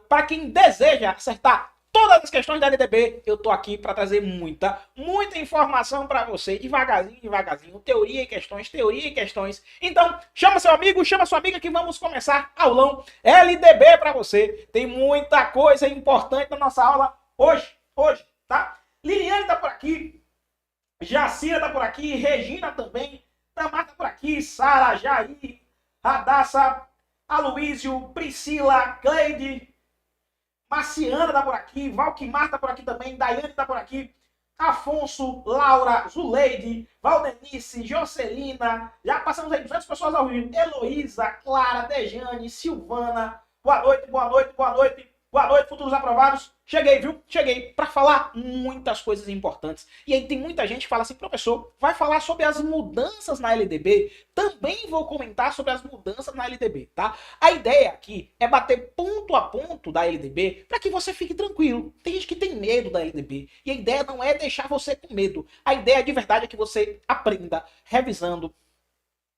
Para quem deseja acertar todas as questões da LDB, eu tô aqui para trazer muita informação para você, devagarzinho, teoria e questões. Então, chama seu amigo, chama sua amiga que vamos começar aulão LDB para você. Tem muita coisa importante na nossa aula hoje, tá? Liliane tá por aqui, Jacira tá por aqui, Regina também, Tamar tá por aqui, Sara, Jair, Radassa, Aloísio, Priscila, Cleide, Marciana tá por aqui, Valquimar tá por aqui também, Daiane tá por aqui, Afonso, Laura, Zuleide, Valdenice, Jocelina, já passamos aí 200 pessoas ao vivo, Heloísa, Clara, Dejane, Silvana, boa noite, futuros aprovados. Cheguei, viu? Cheguei para falar muitas coisas importantes. E aí tem muita gente que fala assim, professor, vai falar sobre as mudanças na LDB? Também vou comentar sobre as mudanças na LDB, tá? A ideia aqui é bater ponto a ponto da LDB para que você fique tranquilo. Tem gente que tem medo da LDB. E a ideia não é deixar você com medo. A ideia de verdade é que você aprenda revisando,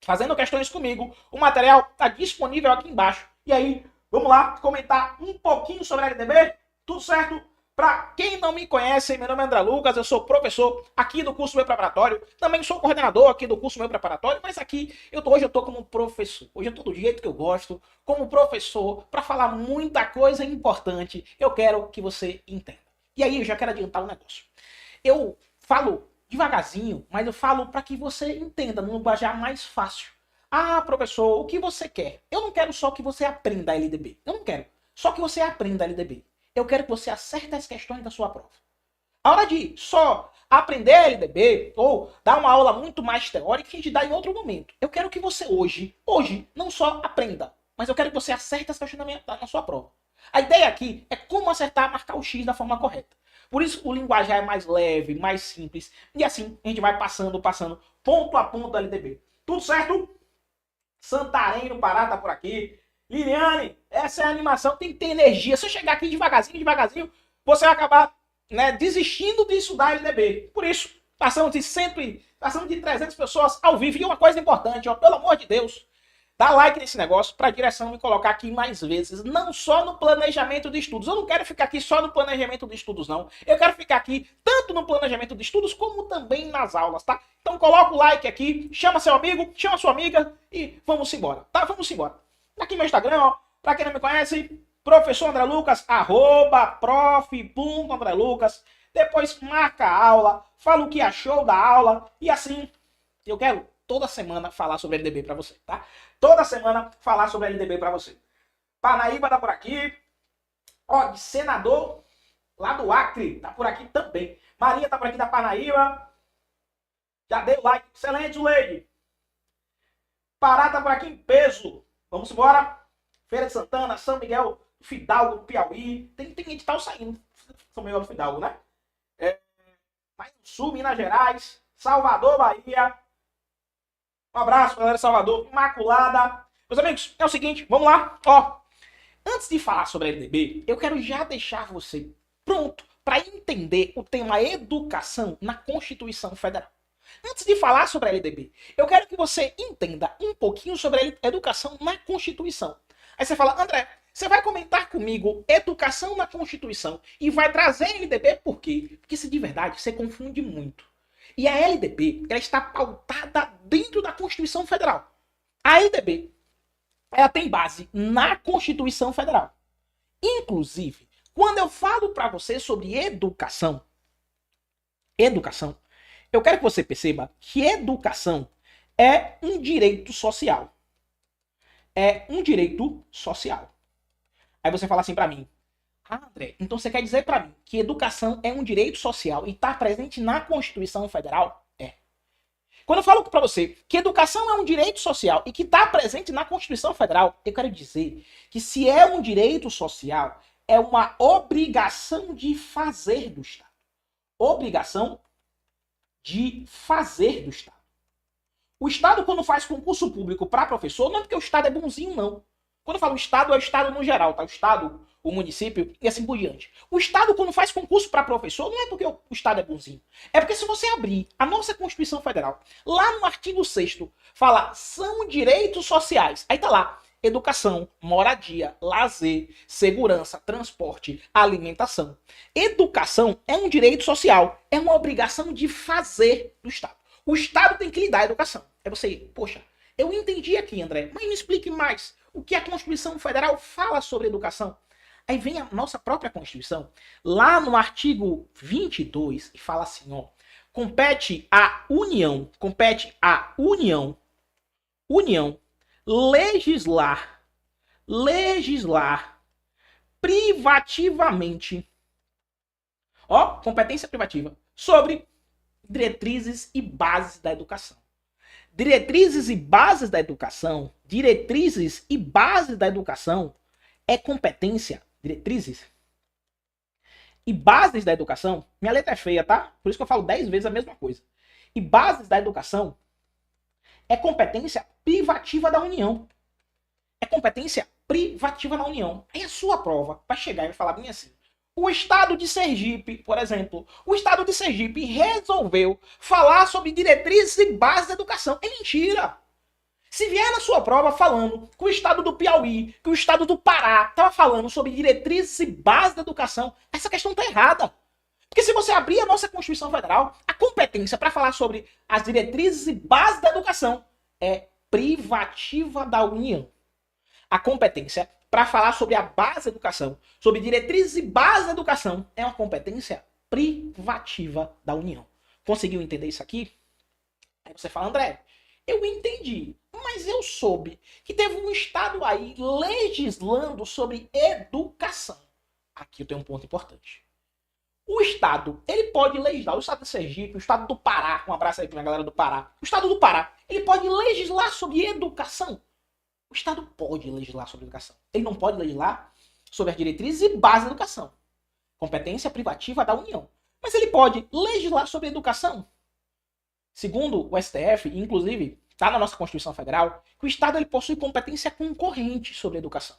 fazendo questões comigo. O material está disponível aqui embaixo. E aí, vamos lá comentar um pouquinho sobre a LDB? Tudo certo? Para quem não me conhece, meu nome é André Lucas, eu sou professor aqui do curso Meu Preparatório, também sou coordenador aqui do curso Meu Preparatório, mas aqui hoje eu tô como professor, hoje eu tô do jeito que eu gosto, como professor, para falar muita coisa importante, eu quero que você entenda. E aí eu já quero adiantar um negócio. Eu falo devagarzinho, mas eu falo para que você entenda, num linguajar mais fácil. Ah, professor, o que você quer? Eu não quero só que você aprenda a LDB. Eu não quero só que você aprenda a LDB. Eu quero que você acerte as questões da sua prova. A hora de só aprender a LDB ou dar uma aula muito mais teórica, a gente dá em outro momento. Eu quero que você hoje, não só aprenda, mas eu quero que você acerte as questões na sua prova. A ideia aqui é como acertar, marcar o X da forma correta. Por isso o linguajar é mais leve, mais simples. E assim a gente vai passando, ponto a ponto da LDB. Tudo certo? Santarém, no Pará, tá por aqui. Liliane, essa é a animação, tem que ter energia. Se eu chegar aqui devagarzinho, você vai acabar, né, desistindo de estudar LDB. Por isso, passamos de 300 pessoas ao vivo. E uma coisa importante, ó, pelo amor de Deus, dá like nesse negócio para a direção me colocar aqui mais vezes, não só no planejamento de estudos. Eu não quero ficar aqui só no planejamento de estudos, não. Eu quero ficar aqui tanto no planejamento de estudos como também nas aulas, tá? Então coloca o like aqui, chama seu amigo, chama sua amiga e vamos embora, tá? Vamos embora. Aqui no Instagram, ó, para quem não me conhece, professor André Lucas, @prof.André Lucas. Depois marca a aula, fala o que achou da aula e assim eu quero toda semana falar sobre LDB para você, tá? Toda semana falar sobre LDB para você. Parnaíba tá por aqui. Ó, de senador lá do Acre, tá por aqui também. Maria tá por aqui da Parnaíba. Já dei o like. Excelente, Leide. Pará tá por aqui em peso. Vamos embora. Feira de Santana, São Miguel do Fidalgo, do Piauí. Tem edital saindo. São Miguel do Fidalgo, né? Mais no Sul, Minas Gerais. Salvador, Bahia. Um abraço, galera de Salvador. Imaculada. Meus amigos, é o seguinte, vamos lá. Ó, antes de falar sobre a LDB, eu quero já deixar você pronto para entender o tema educação na Constituição Federal. Antes de falar sobre a LDB, eu quero que você entenda um pouquinho sobre a educação na Constituição. Aí você fala, André, você vai comentar comigo educação na Constituição e vai trazer a LDB por quê? Porque se de verdade você confunde muito. E a LDB, ela está pautada dentro da Constituição Federal. A LDB, ela tem base na Constituição Federal. Inclusive, quando eu falo para você sobre educação, eu quero que você perceba que educação é um direito social. É um direito social. Aí você fala assim para mim, André, então você quer dizer para mim que educação é um direito social e está presente na Constituição Federal? É. Quando eu falo para você que educação é um direito social e que está presente na Constituição Federal, eu quero dizer que se é um direito social, é uma obrigação de fazer do Estado. Obrigação de fazer do Estado. O Estado, quando faz concurso público para professor, não é porque o Estado é bonzinho, não. Quando eu falo Estado, é o Estado no geral, tá? O Estado, o município e assim por diante. O Estado, quando faz concurso para professor, não é porque o Estado é bonzinho. É porque se você abrir a nossa Constituição Federal, lá no artigo 6º, fala, são direitos sociais. Aí tá lá, educação, moradia, lazer, segurança, transporte, alimentação. Educação é um direito social, é uma obrigação de fazer do Estado. O Estado tem que lhe dar a educação. É você, poxa, eu entendi aqui, André, mas me explique mais. O que a Constituição Federal fala sobre educação? Aí vem a nossa própria Constituição, lá no artigo 22, e fala assim, ó, compete à União, legislar privativamente, ó, competência privativa, sobre diretrizes e bases da educação. Diretrizes e bases da educação é competência, diretrizes e bases da educação, minha letra é feia, tá? Por isso que eu falo 10 vezes a mesma coisa. E bases da educação é competência privativa da União. É competência privativa da União. Aí a sua prova vai chegar e vai falar bem assim. O Estado de Sergipe, por exemplo, o Estado de Sergipe resolveu falar sobre diretrizes e bases da educação. É mentira. Se vier na sua prova falando que o Estado do Piauí, que o Estado do Pará estava falando sobre diretrizes e bases da educação, essa questão está errada. Porque se você abrir a nossa Constituição Federal, a competência para falar sobre as diretrizes e bases da educação é privativa da União. A competência para falar sobre a base da educação, sobre diretrizes e bases da educação, é uma competência privativa da União. Conseguiu entender isso aqui? Aí você fala, André, eu entendi, mas eu soube que teve um Estado aí legislando sobre educação. Aqui eu tenho um ponto importante. O Estado, ele pode legislar, o Estado de Sergipe, o Estado do Pará, um abraço aí pra galera do Pará, o Estado do Pará, ele pode legislar sobre educação. O Estado pode legislar sobre educação. Ele não pode legislar sobre as diretrizes e bases da educação. Competência privativa da União. Mas ele pode legislar sobre educação. Segundo o STF, inclusive, está na nossa Constituição Federal, que o Estado ele possui competência concorrente sobre educação.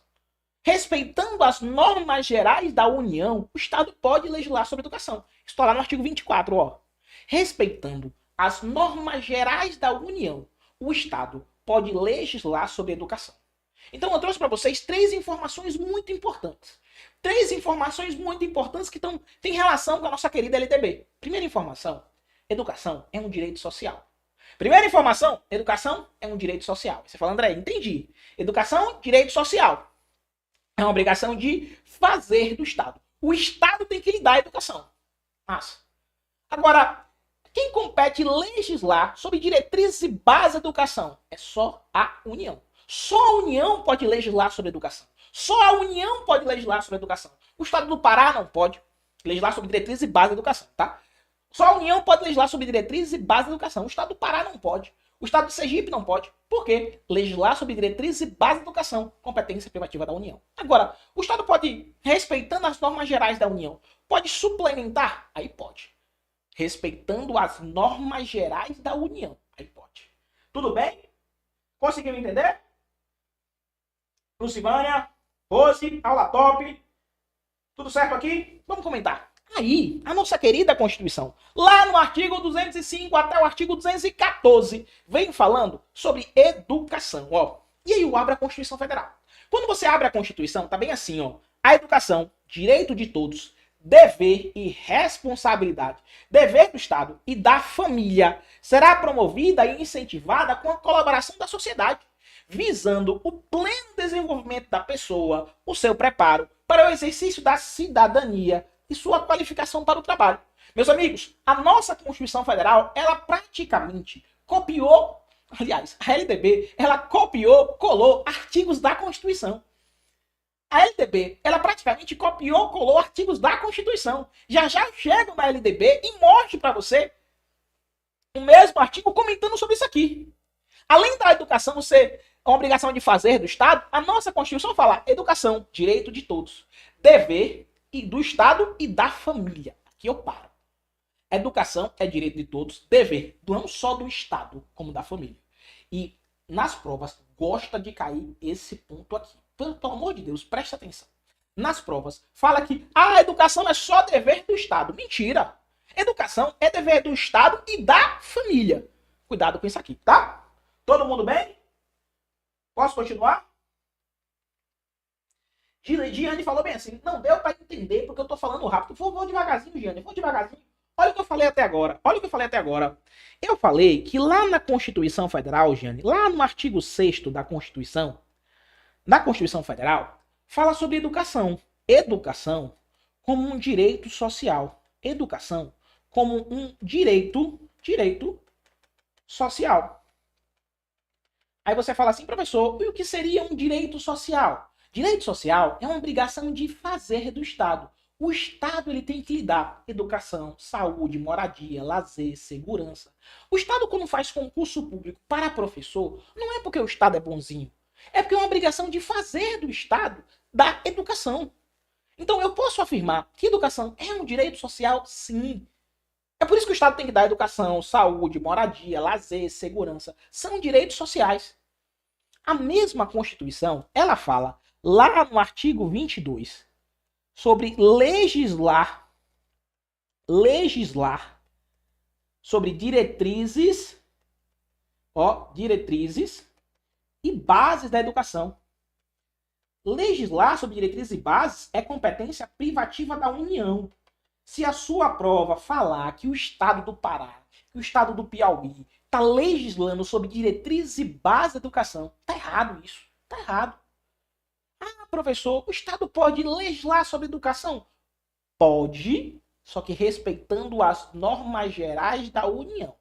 Respeitando as normas gerais da União, o Estado pode legislar sobre educação. Está lá no artigo 24, ó. Respeitando as normas gerais da União, o Estado pode legislar sobre educação. Então eu trouxe para vocês 3 informações muito importantes. 3 informações muito importantes que têm relação com a nossa querida LDB. Primeira informação, educação é um direito social. Primeira informação, educação é um direito social. Você fala, André, entendi. Educação, direito social. É uma obrigação de fazer do Estado. O Estado tem que lhe dar a educação. Massa. Agora, quem compete legislar sobre diretrizes e bases da educação? É só a União. Só a União pode legislar sobre educação. Só a União pode legislar sobre educação. O Estado do Pará não pode legislar sobre diretrizes e bases da educação, tá? Só a União pode legislar sobre diretrizes e bases da educação. O Estado do Pará não pode. O Estado de Sergipe não pode. Por quê? Legislar sobre diretrizes e bases da educação. Competência privativa da União. Agora, o Estado pode, respeitando as normas gerais da União, pode suplementar? Aí pode. Respeitando as normas gerais da União. Aí pode. Tudo bem? Conseguiu entender? Lucivânia, Rose, aula top. Tudo certo aqui? Vamos comentar. Aí, a nossa querida Constituição, lá no artigo 205 até o artigo 214, vem falando sobre educação, ó. E aí eu abro a Constituição Federal. Quando você abre a Constituição, tá bem assim, ó. A educação, direito de todos, dever e responsabilidade, dever do Estado e da família, será promovida e incentivada com a colaboração da sociedade, visando o pleno desenvolvimento da pessoa, o seu preparo para o exercício da cidadania e sua qualificação para o trabalho. Meus amigos, a nossa Constituição Federal, ela praticamente copiou, aliás, a LDB, ela copiou, colou artigos da Constituição. A LDB, ela praticamente copiou, colou artigos da Constituição. Já já eu chego na LDB e mostro para você o mesmo artigo comentando sobre isso aqui. Além da educação ser uma obrigação de fazer do Estado, a nossa Constituição fala educação, direito de todos, dever e do Estado e da família. Aqui eu paro. Educação é direito de todos, dever não só do Estado, como da família. E nas provas gosta de cair esse ponto aqui. Pelo amor de Deus, preste atenção. Nas provas, fala que a educação é só dever do Estado. Mentira! Educação é dever do Estado e da família. Cuidado com isso aqui, tá? Todo mundo bem? Posso continuar? Giane falou bem assim, não deu para entender porque eu tô falando rápido. Vou devagarzinho, Giane, vou devagarzinho. Olha o que eu falei até agora. Olha o que eu falei até agora. Eu falei que lá na Constituição Federal, Giane, lá no artigo 6º da Constituição Federal, fala sobre educação. Educação como um direito social. Educação como um direito social. Aí você fala assim, professor, e o que seria um direito social? Direito social é uma obrigação de fazer do Estado. O Estado ele tem que lhe dar educação, saúde, moradia, lazer, segurança. O Estado, quando faz concurso público para professor, não é porque o Estado é bonzinho. É porque é uma obrigação de fazer do Estado da educação. Então eu posso afirmar que educação é um direito social, sim. É por isso que o Estado tem que dar educação, saúde, moradia, lazer, segurança. São direitos sociais. A mesma Constituição, ela fala lá no artigo 22 sobre legislar sobre diretrizes e bases da educação. Legislar sobre diretrizes e bases é competência privativa da União. Se a sua prova falar que o Estado do Pará, que o Estado do Piauí está legislando sobre diretrizes e bases da educação, tá errado isso. Tá errado. Ah, professor, o Estado pode legislar sobre educação? Pode, só que respeitando as normas gerais da União.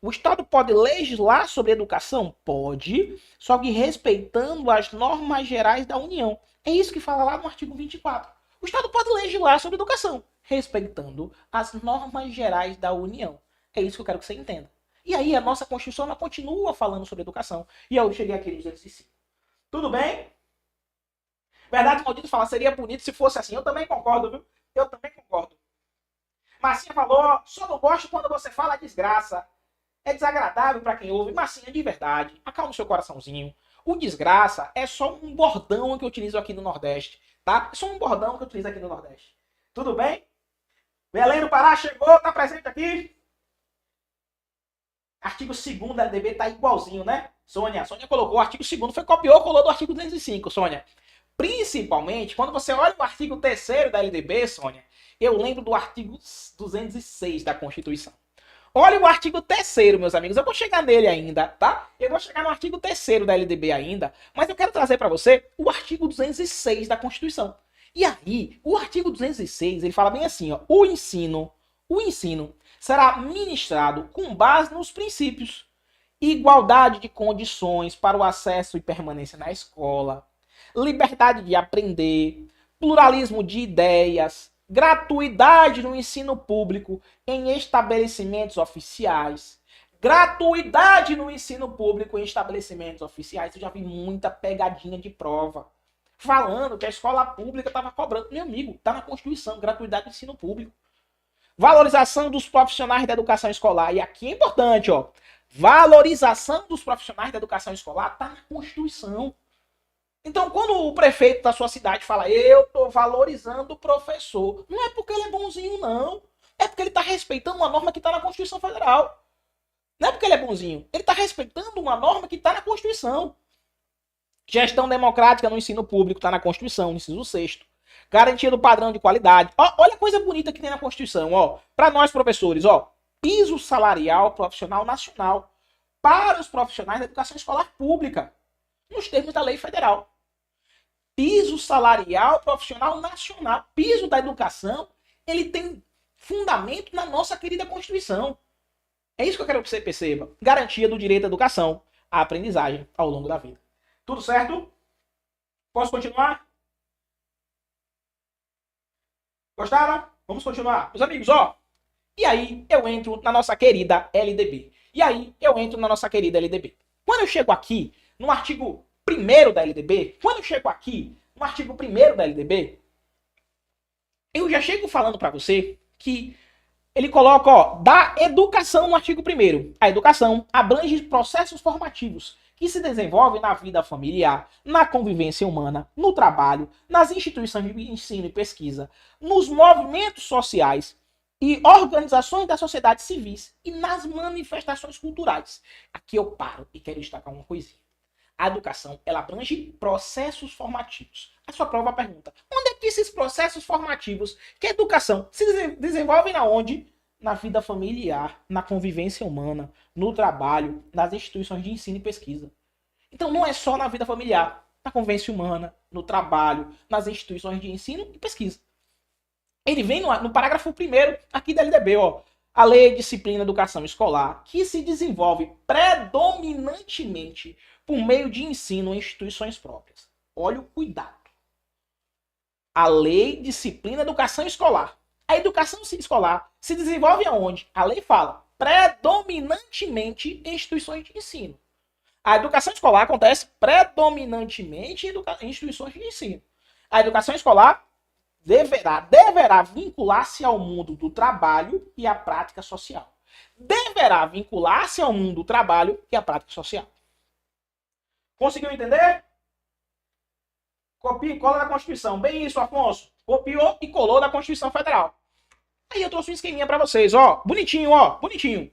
O Estado pode legislar sobre educação? Pode, só que respeitando as normas gerais da União. É isso que fala lá no artigo 24. O Estado pode legislar sobre educação, respeitando as normas gerais da União. É isso que eu quero que você entenda. E aí a nossa Constituição ela continua falando sobre educação. E eu cheguei aqui no 205. Tudo bem? Verdade, maldito fala, seria bonito se fosse assim. Eu também concordo, viu? Eu também concordo. Marcinha falou, só não gosto quando você fala desgraça. É desagradável para quem ouve. Marcinha, de verdade, acalma o seu coraçãozinho. O desgraça é só um bordão que eu utilizo aqui no Nordeste, tá? É só um bordão que eu utilizo aqui no Nordeste. Tudo bem? Belém do Pará chegou, tá presente aqui. Artigo 2º da LDB tá igualzinho, né? Sônia colocou o artigo 2º, foi copiou, colou do artigo 205, Sônia. Principalmente, quando você olha o artigo 3º da LDB, Sônia, eu lembro do artigo 206 da Constituição. Olha o artigo 3º, meus amigos. Eu vou chegar nele ainda, tá? Eu vou chegar no artigo 3º da LDB ainda, mas eu quero trazer para você o artigo 206 da Constituição. E aí, o artigo 206, ele fala bem assim, ó, o ensino será ministrado com base nos princípios: igualdade de condições para o acesso e permanência na escola, liberdade de aprender, pluralismo de ideias, gratuidade no ensino público em estabelecimentos oficiais. Gratuidade no ensino público em estabelecimentos oficiais. Eu já vi muita pegadinha de prova falando que a escola pública estava cobrando. Meu amigo, está na Constituição, gratuidade no ensino público. Valorização dos profissionais da educação escolar. E aqui é importante, ó. Valorização dos profissionais da educação escolar está na Constituição. Então, quando o prefeito da sua cidade fala, eu estou valorizando o professor, não é porque ele é bonzinho, não. É porque ele está respeitando uma norma que está na Constituição Federal. Não é porque ele é bonzinho. Ele está respeitando uma norma que está na Constituição. Gestão democrática no ensino público está na Constituição, no inciso 6º. Garantia do padrão de qualidade. Ó, olha a coisa bonita que tem na Constituição. Ó, para nós professores, ó, piso salarial profissional nacional para os profissionais da educação escolar pública, nos termos da lei federal. Piso salarial profissional nacional. Piso da educação, ele tem fundamento na nossa querida Constituição. É isso que eu quero que você perceba. Garantia do direito à educação, à aprendizagem ao longo da vida. Tudo certo? Posso continuar? Gostaram? Vamos continuar. Meus amigos, ó. E aí eu entro na nossa querida LDB. Quando eu chego aqui no artigo 1º da LDB, eu já chego falando para você que ele coloca, ó, da educação no artigo 1º. A educação abrange processos formativos que se desenvolvem na vida familiar, na convivência humana, no trabalho, nas instituições de ensino e pesquisa, nos movimentos sociais e organizações da sociedade civis e nas manifestações culturais. Aqui eu paro e quero destacar uma coisinha. A educação, ela abrange processos formativos. A sua prova pergunta, onde é que esses processos formativos, que a educação, se desenvolvem aonde? Na vida familiar, na convivência humana, no trabalho, nas instituições de ensino e pesquisa. Então não é só na vida familiar, na convivência humana, no trabalho, nas instituições de ensino e pesquisa. Ele vem no parágrafo 1º aqui da LDB, ó. A Lei de Disciplina e Educação Escolar, que se desenvolve predominantemente por meio de ensino em instituições próprias. Olha o cuidado. A Lei de Disciplina e Educação Escolar. A educação escolar se desenvolve aonde? A lei fala predominantemente em instituições de ensino. A educação escolar acontece predominantemente em instituições de ensino. A educação escolar deverá vincular-se ao mundo do trabalho e à prática social. Deverá vincular-se ao mundo do trabalho e à prática social. Conseguiu entender? Copia e cola da Constituição. Bem isso, Afonso. Copiou e colou da Constituição Federal. Aí eu trouxe um esqueminha para vocês, ó. Bonitinho, ó. Bonitinho.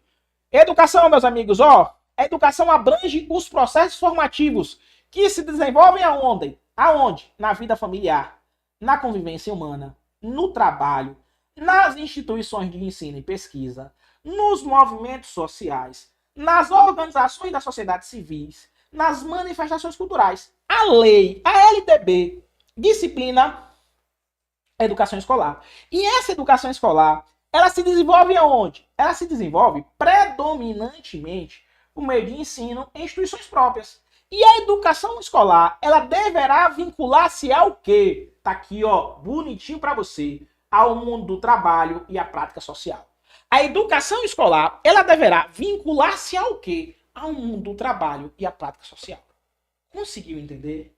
Educação, meus amigos, ó. A educação abrange os processos formativos que se desenvolvem aonde? Aonde? Na vida familiar, na convivência humana, no trabalho, nas instituições de ensino e pesquisa, nos movimentos sociais, nas organizações da sociedade civis, nas manifestações culturais. A lei, a LDB, disciplina a educação escolar. E essa educação escolar, ela se desenvolve aonde? Ela se desenvolve predominantemente por meio de ensino em instituições próprias. E a educação escolar, ela deverá vincular-se ao quê? Tá aqui, ó, bonitinho para você, ao mundo do trabalho e à prática social. A educação escolar, ela deverá vincular-se ao quê? Ao mundo do trabalho e à prática social. Conseguiu entender?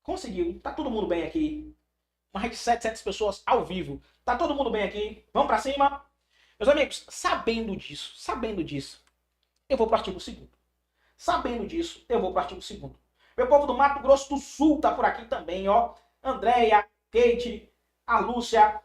Conseguiu? Tá todo mundo bem aqui? Mais de 700 pessoas ao vivo. Tá todo mundo bem aqui? Vamos para cima? Meus amigos, sabendo disso, eu vou para o artigo 2º. Sabendo disso, eu vou para o artigo 2º. Meu povo do Mato Grosso do Sul tá por aqui também, ó. Andréia, Kate, a Lúcia,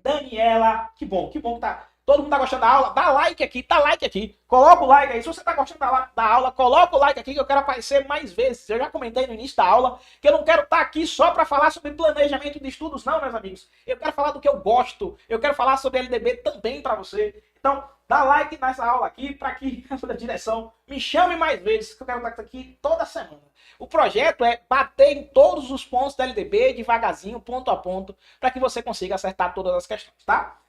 Daniela. Que bom que tá. Todo mundo tá gostando da aula? Dá like aqui, dá like aqui. Coloca o like aí. Se você tá gostando da aula, coloca o like aqui que eu quero aparecer mais vezes. Eu já comentei no início da aula que eu não quero estar aqui só para falar sobre planejamento de estudos, não, meus amigos. Eu quero falar do que eu gosto. Eu quero falar sobre LDB também para você. Então, dá like nessa aula aqui para que a direção me chame mais vezes, que eu quero estar aqui toda semana. O projeto é bater em todos os pontos da LDB, devagarzinho, ponto a ponto, para que você consiga acertar todas as questões, tá?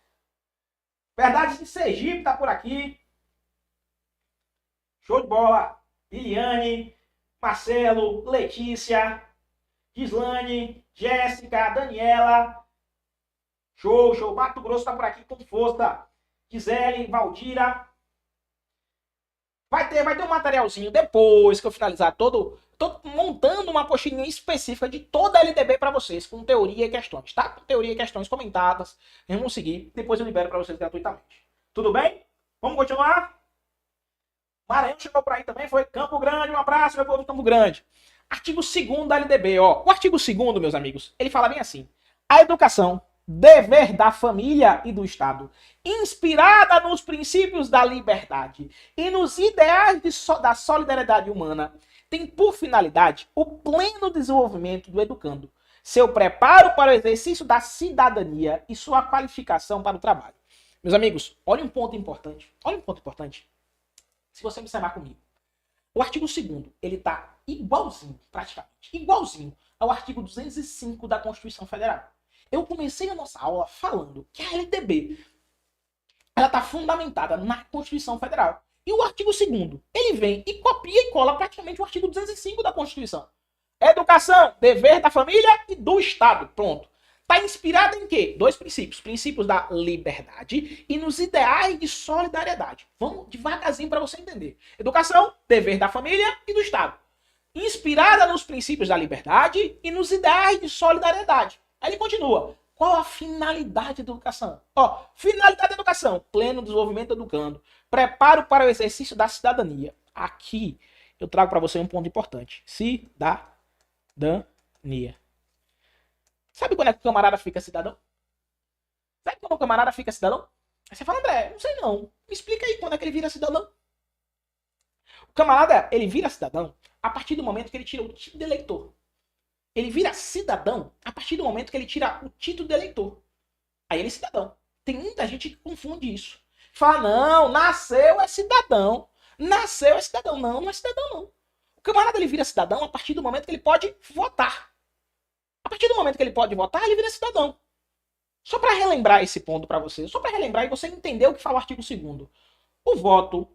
Verdades de Sergipe tá por aqui. Show de bola. Liliane, Marcelo, Letícia, Gislane, Jéssica, Daniela. Show. Mato Grosso tá por aqui com força. Gisele, Valdira. Vai ter um materialzinho depois que eu finalizar todo. Tô montando uma apostilinha específica de toda a LDB para vocês, com teoria e questões, tá? Com teoria e questões comentadas. Vamos seguir. Depois eu libero para vocês gratuitamente. Tudo bem? Vamos continuar? Maranhão chegou por aí também, foi Campo Grande. Um abraço, meu povo de Campo Grande. Artigo 2º da LDB, ó. O artigo 2º, meus amigos, ele fala bem assim. A educação, dever da família e do Estado, inspirada nos princípios da liberdade e nos ideais da solidariedade humana, tem por finalidade o pleno desenvolvimento do educando, seu preparo para o exercício da cidadania e sua qualificação para o trabalho. Meus amigos, olha um ponto importante. Se você observar comigo. O artigo 2º, ele está igualzinho, praticamente, igualzinho ao artigo 205 da Constituição Federal. Eu comecei a nossa aula falando que a LDB, ela está fundamentada na Constituição Federal. E o artigo 2º, ele vem e copia e cola praticamente o artigo 205 da Constituição. Educação, dever da família e do Estado. Pronto. Está inspirado em quê? 2 princípios. Princípios da liberdade e nos ideais de solidariedade. Vamos devagarzinho para você entender. Educação, dever da família e do Estado. Inspirada nos princípios da liberdade e nos ideais de solidariedade. Aí ele continua. Qual a finalidade da educação? Ó, finalidade da educação. Pleno desenvolvimento do educando. Preparo para o exercício da cidadania. Aqui eu trago para você um ponto importante. Cidadania. Sabe quando é que o camarada fica cidadão? Sabe quando o camarada fica cidadão? Aí você fala, André, não sei não. Me explica aí quando é que ele vira cidadão. camarada, ele vira cidadão a partir do momento que ele tira o título de eleitor. Ele vira cidadão a partir do momento que ele tira o título de eleitor. Aí ele é cidadão. Tem muita gente que confunde isso. Fala, não, nasceu é cidadão. Nasceu é cidadão. Não, não é cidadão, não. O camarada, ele vira cidadão a partir do momento que ele pode votar. A partir do momento que ele pode votar, ele vira cidadão. Só para relembrar esse ponto para você, só para relembrar e você entender o que fala o artigo 2º. O voto,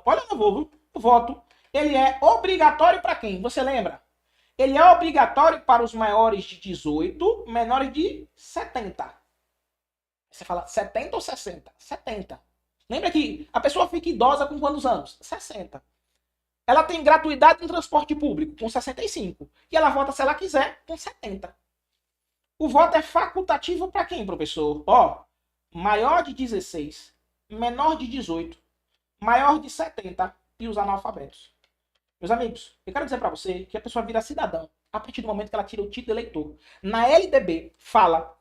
olha eu vou, viu? O voto, ele é obrigatório para quem? Você lembra? Ele é obrigatório para os maiores de 18, menores de 70. Você fala 70 ou 60? 70. Lembra que a pessoa fica idosa com quantos anos? 60. Ela tem gratuidade no transporte público com 65. E ela vota se ela quiser com 70. O voto é facultativo para quem, professor? Ó, maior de 16, menor de 18, maior de 70 e os analfabetos. Meus amigos, eu quero dizer para você que a pessoa vira cidadão a partir do momento que ela tira o título de eleitor. Na LDB fala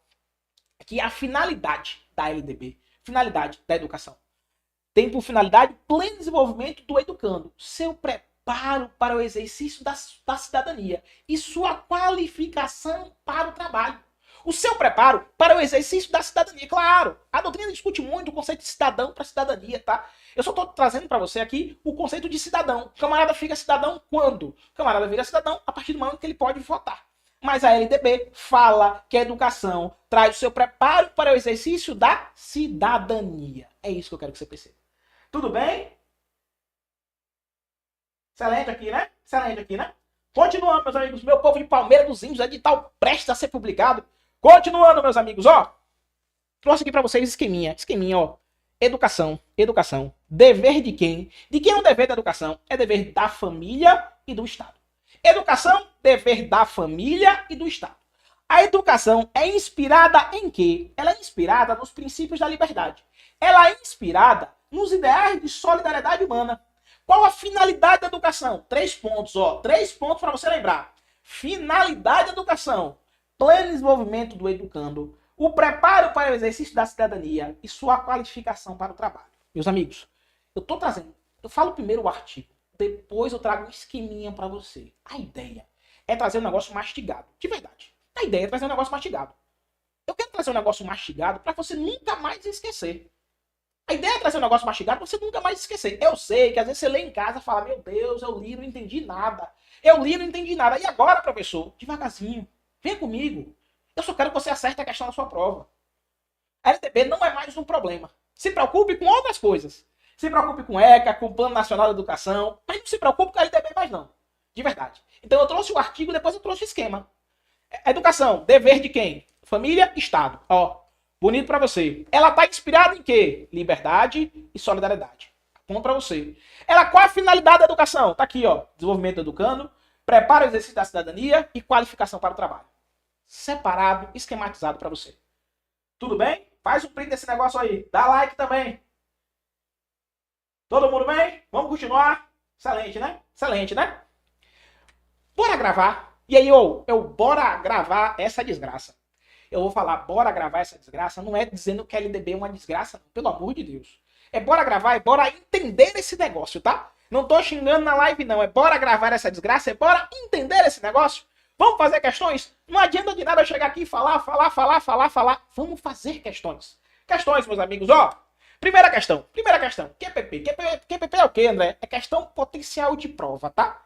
que a finalidade da LDB, finalidade da educação, tem por finalidade pleno desenvolvimento do educando, seu preparo para o exercício da cidadania e sua qualificação para o trabalho. O seu preparo para o exercício da cidadania. Claro, a doutrina discute muito o conceito de cidadão para cidadania, tá? Eu só estou trazendo para você aqui o conceito de cidadão. O camarada fica cidadão quando? O camarada vira cidadão a partir do momento que ele pode votar. Mas a LDB fala que a educação traz o seu preparo para o exercício da cidadania. É isso que eu quero que você perceba. Tudo bem? Excelente aqui, né? Excelente aqui, né? Continuando, meus amigos. Meu povo de Palmeira dos Índios, edital prestes a ser publicado. Continuando, meus amigos, ó. Trouxe aqui para vocês esqueminha, ó. Educação. Dever de quem? De quem é o dever da educação? É dever da família e do Estado. Educação, dever da família e do Estado. A educação é inspirada em quê? Ela é inspirada nos princípios da liberdade. Ela é inspirada nos ideais de solidariedade humana. Qual a finalidade da educação? 3 pontos, ó. 3 pontos para você lembrar. Finalidade da educação: pleno desenvolvimento do educando, o preparo para o exercício da cidadania e sua qualificação para o trabalho. Meus amigos, eu falo primeiro o artigo, depois eu trago um esqueminha para você. A ideia é trazer um negócio mastigado, de verdade. A ideia é trazer um negócio mastigado. Eu quero trazer um negócio mastigado para você nunca mais esquecer. A ideia é trazer um negócio mastigado para você nunca mais esquecer. Eu sei que às vezes você lê em casa e fala, meu Deus, eu li e não entendi nada. E agora, professor? Devagarzinho. Venha comigo. Eu só quero que você acerte a questão da sua prova. A LDB não é mais um problema. Se preocupe com outras coisas. Se preocupe com ECA, com o Plano Nacional de Educação. Mas não se preocupe com a LDB mais não. De verdade. Então eu trouxe o artigo, depois eu trouxe o esquema. A educação, dever de quem? Família, Estado. Ó, bonito pra você. Ela tá inspirada em quê? Liberdade e solidariedade. Ponto pra você. Qual a finalidade da educação? Tá aqui, ó. Desenvolvimento do educando, preparo o exercício da cidadania e qualificação para o trabalho. Separado, esquematizado pra você. Tudo bem? Faz um print desse negócio aí. Dá like também. Todo mundo bem? Vamos continuar? Excelente, né? Excelente, né? Bora gravar. E aí, bora gravar essa desgraça. Eu vou falar, bora gravar essa desgraça, não é dizendo que a LDB é uma desgraça, não, pelo amor de Deus. É bora gravar, é bora entender esse negócio, tá? Não tô xingando na live, não. É bora gravar essa desgraça, é bora entender esse negócio. Vamos fazer questões? Não adianta de nada eu chegar aqui e falar. Vamos fazer questões. Questões, meus amigos, ó. Primeira questão. QPP. QPP é o quê, André? É questão potencial de prova, tá?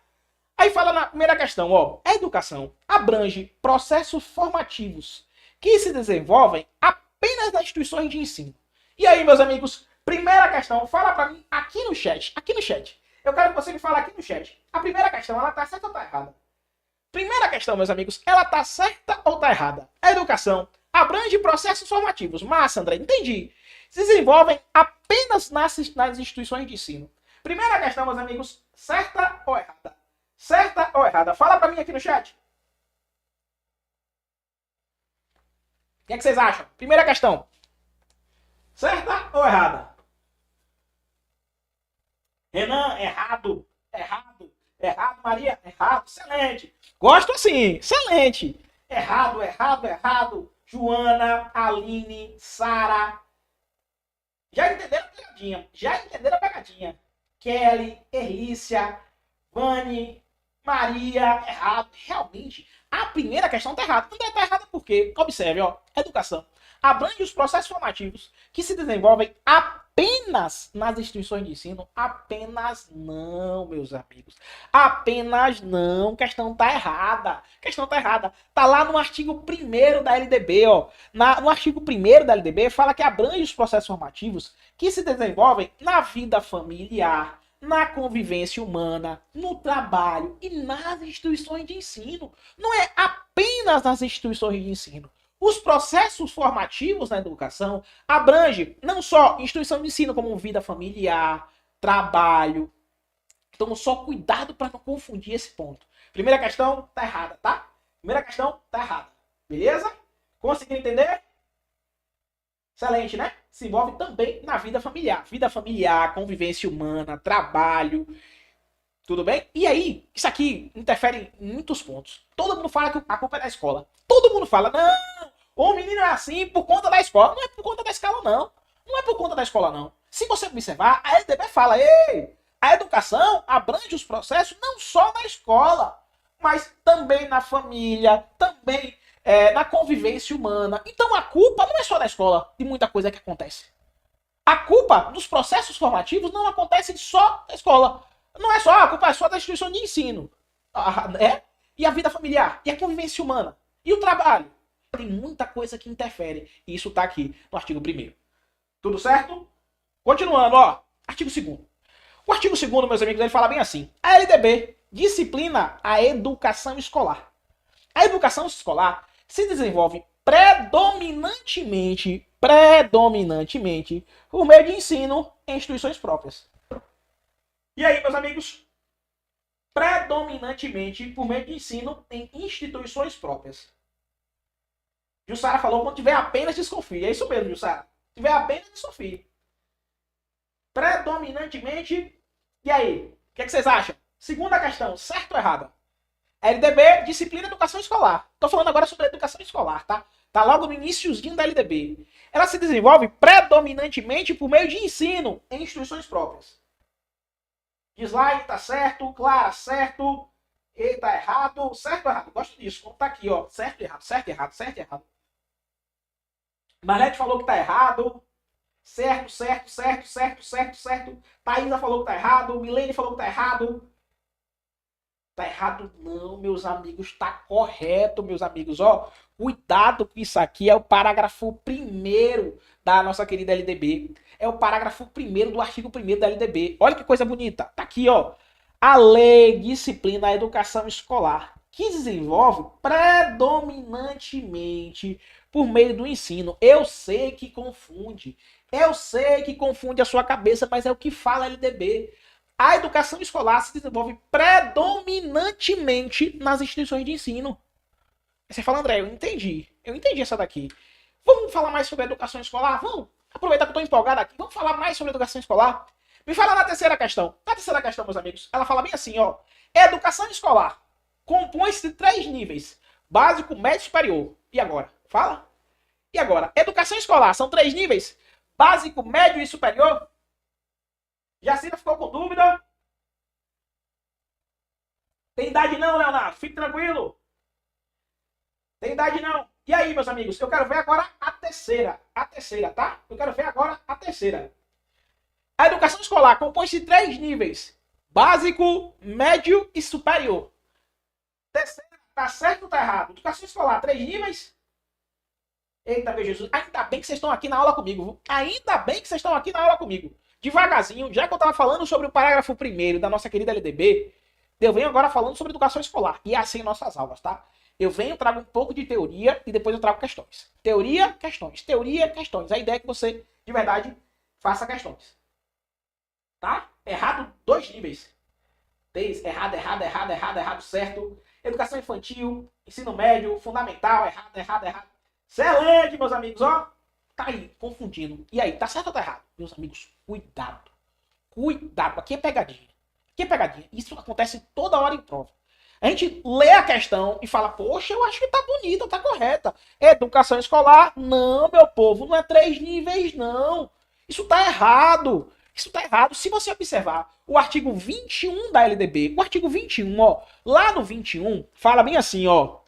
Aí fala na primeira questão, ó. A educação abrange processos formativos que se desenvolvem apenas nas instituições de ensino. E aí, meus amigos, primeira questão, fala pra mim aqui no chat. Eu quero que você me fale aqui no chat. A primeira questão, ela tá certa ou tá errada? Primeira questão, meus amigos, ela tá certa ou tá errada? A educação abrange processos formativos. Massa, André, entendi. Se desenvolvem apenas nas instituições de ensino. Primeira questão, meus amigos, certa ou errada? Certa ou errada? Fala pra mim aqui no chat. O que é que vocês acham? Primeira questão. Certa ou errada? Renan, errado. Maria, errado. Excelente. Gosto assim. Excelente. Errado. Joana, Aline, Sara. Já entenderam a pegadinha? Kelly, Elícia, Vani, Maria, errado. Realmente, a primeira questão está errada. Não está errada por quê? Observe, ó, educação abrange os processos formativos que se desenvolvem apenas nas instituições de ensino. Apenas não, meus amigos. Apenas não. Questão tá errada. Questão tá errada. Tá lá no artigo 1º da LDB, ó. No artigo 1º da LDB fala que abrange os processos formativos que se desenvolvem na vida familiar, na convivência humana, no trabalho e nas instituições de ensino. Não é apenas nas instituições de ensino. Os processos formativos na educação abrangem não só instituição de ensino, como vida familiar, trabalho. Então, só cuidado para não confundir esse ponto. Primeira questão tá errada, tá? Primeira questão tá errada. Beleza? Conseguiu entender? Excelente, né? Se envolve também na vida familiar. Vida familiar, convivência humana, trabalho. Tudo bem? E aí, isso aqui interfere em muitos pontos. Todo mundo fala que a culpa é da escola. Todo mundo fala, não, o menino é assim por conta da escola. Não é por conta da escola, não. Não é por conta da escola, não. Se você observar, a LDB fala, ei, a educação abrange os processos não só na escola, mas também na família, também na convivência humana. Então a culpa não é só da escola, de muita coisa que acontece. A culpa dos processos formativos não acontece só da escola. Não é só, a culpa é só da instituição de ensino. E a vida familiar, e a convivência humana, e o trabalho. Tem muita coisa que interfere. E isso está aqui no artigo 1º. Tudo certo? Continuando, ó. Artigo 2º. O artigo 2º, meus amigos, ele fala bem assim. A LDB disciplina a educação escolar. A educação escolar se desenvolve predominantemente por meio de ensino em instituições próprias. E aí, meus amigos? Predominantemente por meio de ensino em instituições próprias. Jussara falou, quando tiver apenas desconfie. É isso mesmo, Jussara. Se tiver apenas desconfie. Predominantemente. E aí? O que vocês acham? Segunda questão, certo ou errada? LDB, disciplina educação escolar. Estou falando agora sobre a educação escolar, tá? Tá logo no iniciozinho da LDB. Ela se desenvolve predominantemente por meio de ensino em instituições próprias. Slide tá certo, Clara, certo. E tá errado, certo ou errado? Gosto disso, como tá aqui, ó. Certo e errado, certo e errado, certo e errado. Marlete falou que tá errado. Certo. Thaísa falou que tá errado. Milene falou que tá errado. Tá errado não, meus amigos. Tá correto, meus amigos. Ó, cuidado que isso aqui é o parágrafo 1º da nossa querida LDB. É o parágrafo 1º do artigo 1º da LDB. Olha que coisa bonita. Tá aqui, ó. A lei disciplina a educação escolar, que desenvolve predominantemente por meio do ensino. Eu sei que confunde. Eu sei que confunde a sua cabeça, mas é o que fala a LDB. A educação escolar se desenvolve predominantemente nas instituições de ensino. Você fala, André, eu entendi essa daqui. Vamos falar mais sobre a educação escolar? Vamos aproveitar que eu estou empolgado aqui. Vamos falar mais sobre a educação escolar? Me fala na terceira questão. Na terceira questão, meus amigos, ela fala bem assim, ó. Educação escolar compõe-se de 3 níveis. Básico, médio e superior. E agora? Fala. E agora? Educação escolar são 3 níveis? Básico, médio e superior? Jacira ficou com dúvida? Tem idade não, Leonardo? Fique tranquilo. Tem idade não. E aí, meus amigos? Eu quero ver agora a terceira. A terceira, tá? Eu quero ver agora a terceira. A educação escolar compõe-se de 3 níveis. Básico, médio e superior. Terceira, tá certo ou tá errado? Educação escolar, 3 níveis? Eita, meu Jesus. Ainda bem que vocês estão aqui na aula comigo. Viu? Ainda bem que vocês estão aqui na aula comigo. Devagarzinho, já que eu estava falando sobre o parágrafo 1º da nossa querida LDB, eu venho agora falando sobre educação escolar. E é assim nossas aulas, tá? Eu venho, trago um pouco de teoria e depois eu trago questões. Teoria, questões. Teoria, questões. A ideia é que você, de verdade, faça questões. Tá? Errado 2 níveis. Errado, certo. Educação infantil, ensino médio, fundamental, errado. Excelente, meus amigos, ó. Tá aí, confundindo. E aí, tá certo ou tá errado? Meus amigos, cuidado. Cuidado. Aqui é pegadinha. Isso acontece toda hora em prova. A gente lê a questão e fala, poxa, eu acho que tá bonita, tá correta. Educação escolar? Não, meu povo, não é 3 níveis, não. Isso tá errado. Isso tá errado. Se você observar o artigo 21 da LDB, o artigo 21, ó, lá no 21, fala bem assim, ó.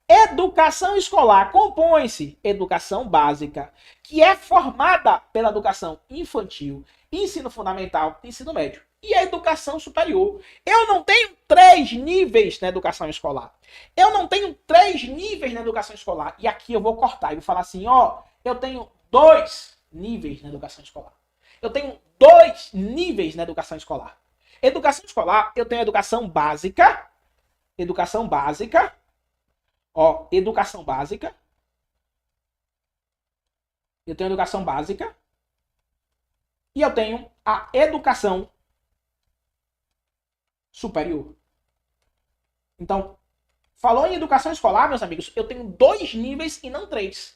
Educação escolar compõe-se educação básica, que é formada pela educação infantil, ensino fundamental, ensino médio e a educação superior. Eu não tenho 3 níveis na educação escolar. Eu não tenho 3 níveis na educação escolar. E aqui eu vou cortar e vou falar assim, ó, eu tenho 2 níveis na educação escolar. Eu tenho 2 níveis na educação escolar. Educação escolar, eu tenho educação básica, ó, educação básica. Eu tenho educação básica. E eu tenho a educação superior. Então, falou em educação escolar, meus amigos, eu tenho 2 níveis e não 3.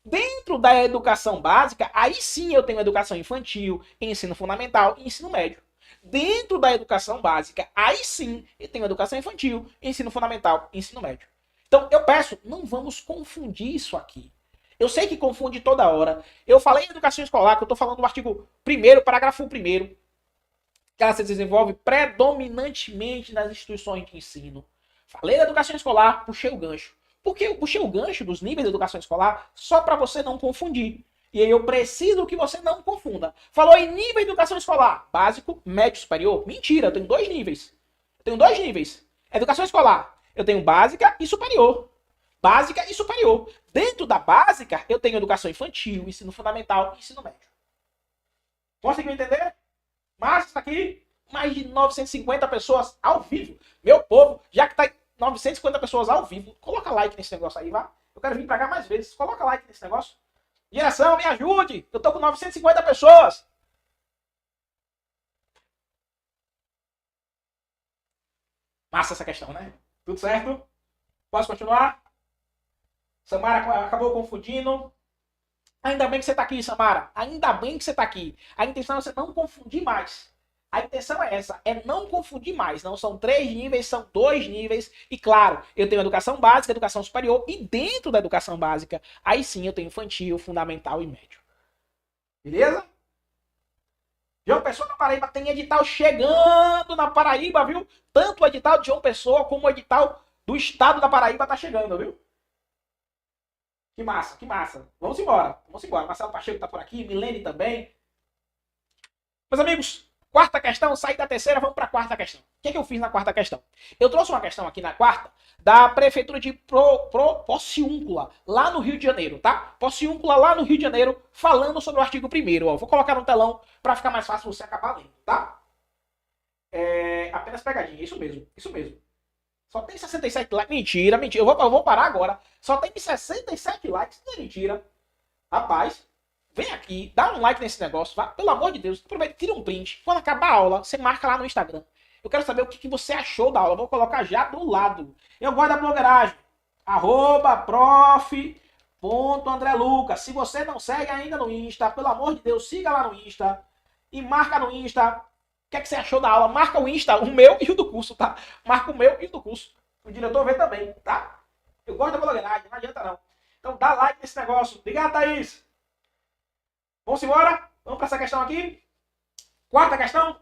Dentro da educação básica, aí sim eu tenho educação infantil, ensino fundamental e ensino médio. Dentro da educação básica, aí sim eu tenho educação infantil, ensino fundamental e ensino médio. Então, eu peço, não vamos confundir isso aqui. Eu sei que confunde toda hora. Eu falei em educação escolar, que eu estou falando do artigo 1º, parágrafo 1º, que ela se desenvolve predominantemente nas instituições de ensino. Falei da educação escolar, puxei o gancho. Porque eu puxei o gancho dos níveis de educação escolar só para você não confundir. E aí eu preciso que você não confunda. Falou em nível de educação escolar, básico, médio, superior. Mentira, eu tenho 2 níveis. Eu tenho 2 níveis. Educação escolar, eu tenho básica e superior. Básica e superior. Dentro da básica, eu tenho educação infantil, ensino fundamental e ensino médio. Conseguiu entender? Mas isso aqui, mais de 950 pessoas ao vivo. Meu povo, já que tá 950 pessoas ao vivo, coloca like nesse negócio aí, vá. Eu quero vir pra cá mais vezes. Coloca like nesse negócio. Direção, me ajude. Eu tô com 950 pessoas. Massa essa questão, né? Tudo certo? Posso continuar? Samara acabou confundindo. Ainda bem que você tá aqui, Samara. Ainda bem que você tá aqui. A intenção é você não confundir mais. A intenção é essa, é não confundir mais. Não são 3 níveis, são 2 níveis. E claro, eu tenho educação básica, educação superior. E dentro da educação básica, aí sim eu tenho infantil, fundamental e médio. Beleza? João Pessoa na Paraíba tem edital chegando na Paraíba, viu? Tanto o edital de João Pessoa como o edital do estado da Paraíba tá chegando, viu? Que massa, que massa. Vamos embora, vamos embora. Marcelo Pacheco tá por aqui, Milene também. Meus amigos, quarta questão, saí da terceira, vamos para a quarta questão. O que é que eu fiz na quarta questão? Eu trouxe uma questão aqui na quarta da prefeitura de Pociúncula, lá no Rio de Janeiro, tá? Pociúncula, lá no Rio de Janeiro, falando sobre o artigo 1º. Ó, vou colocar no telão para ficar mais fácil você acabar lendo, tá? Apenas pegadinha, isso mesmo, isso mesmo. Só tem 67 likes. Mentira, mentira. Eu vou parar agora. Só tem 67 likes. Não é mentira. Rapaz, vem aqui, dá um like nesse negócio. Vá. Pelo amor de Deus, aproveita, tira um print. Quando acabar a aula, você marca lá no Instagram. Eu quero saber o que você achou da aula. Eu vou colocar já do lado. Eu gosto da blogueiragem. @prof.andrelucas. Se você não segue ainda no Insta, pelo amor de Deus, siga lá no Insta. E marca no Insta. O que é que você achou da aula? Marca o Insta, o meu e o do curso, tá? Marca o meu e o do curso. O diretor vê também, tá? Eu gosto da blogueiragem, não adianta não. Então dá like nesse negócio. Obrigado, Thaís. Vamos embora? Vamos para essa questão aqui. Quarta questão.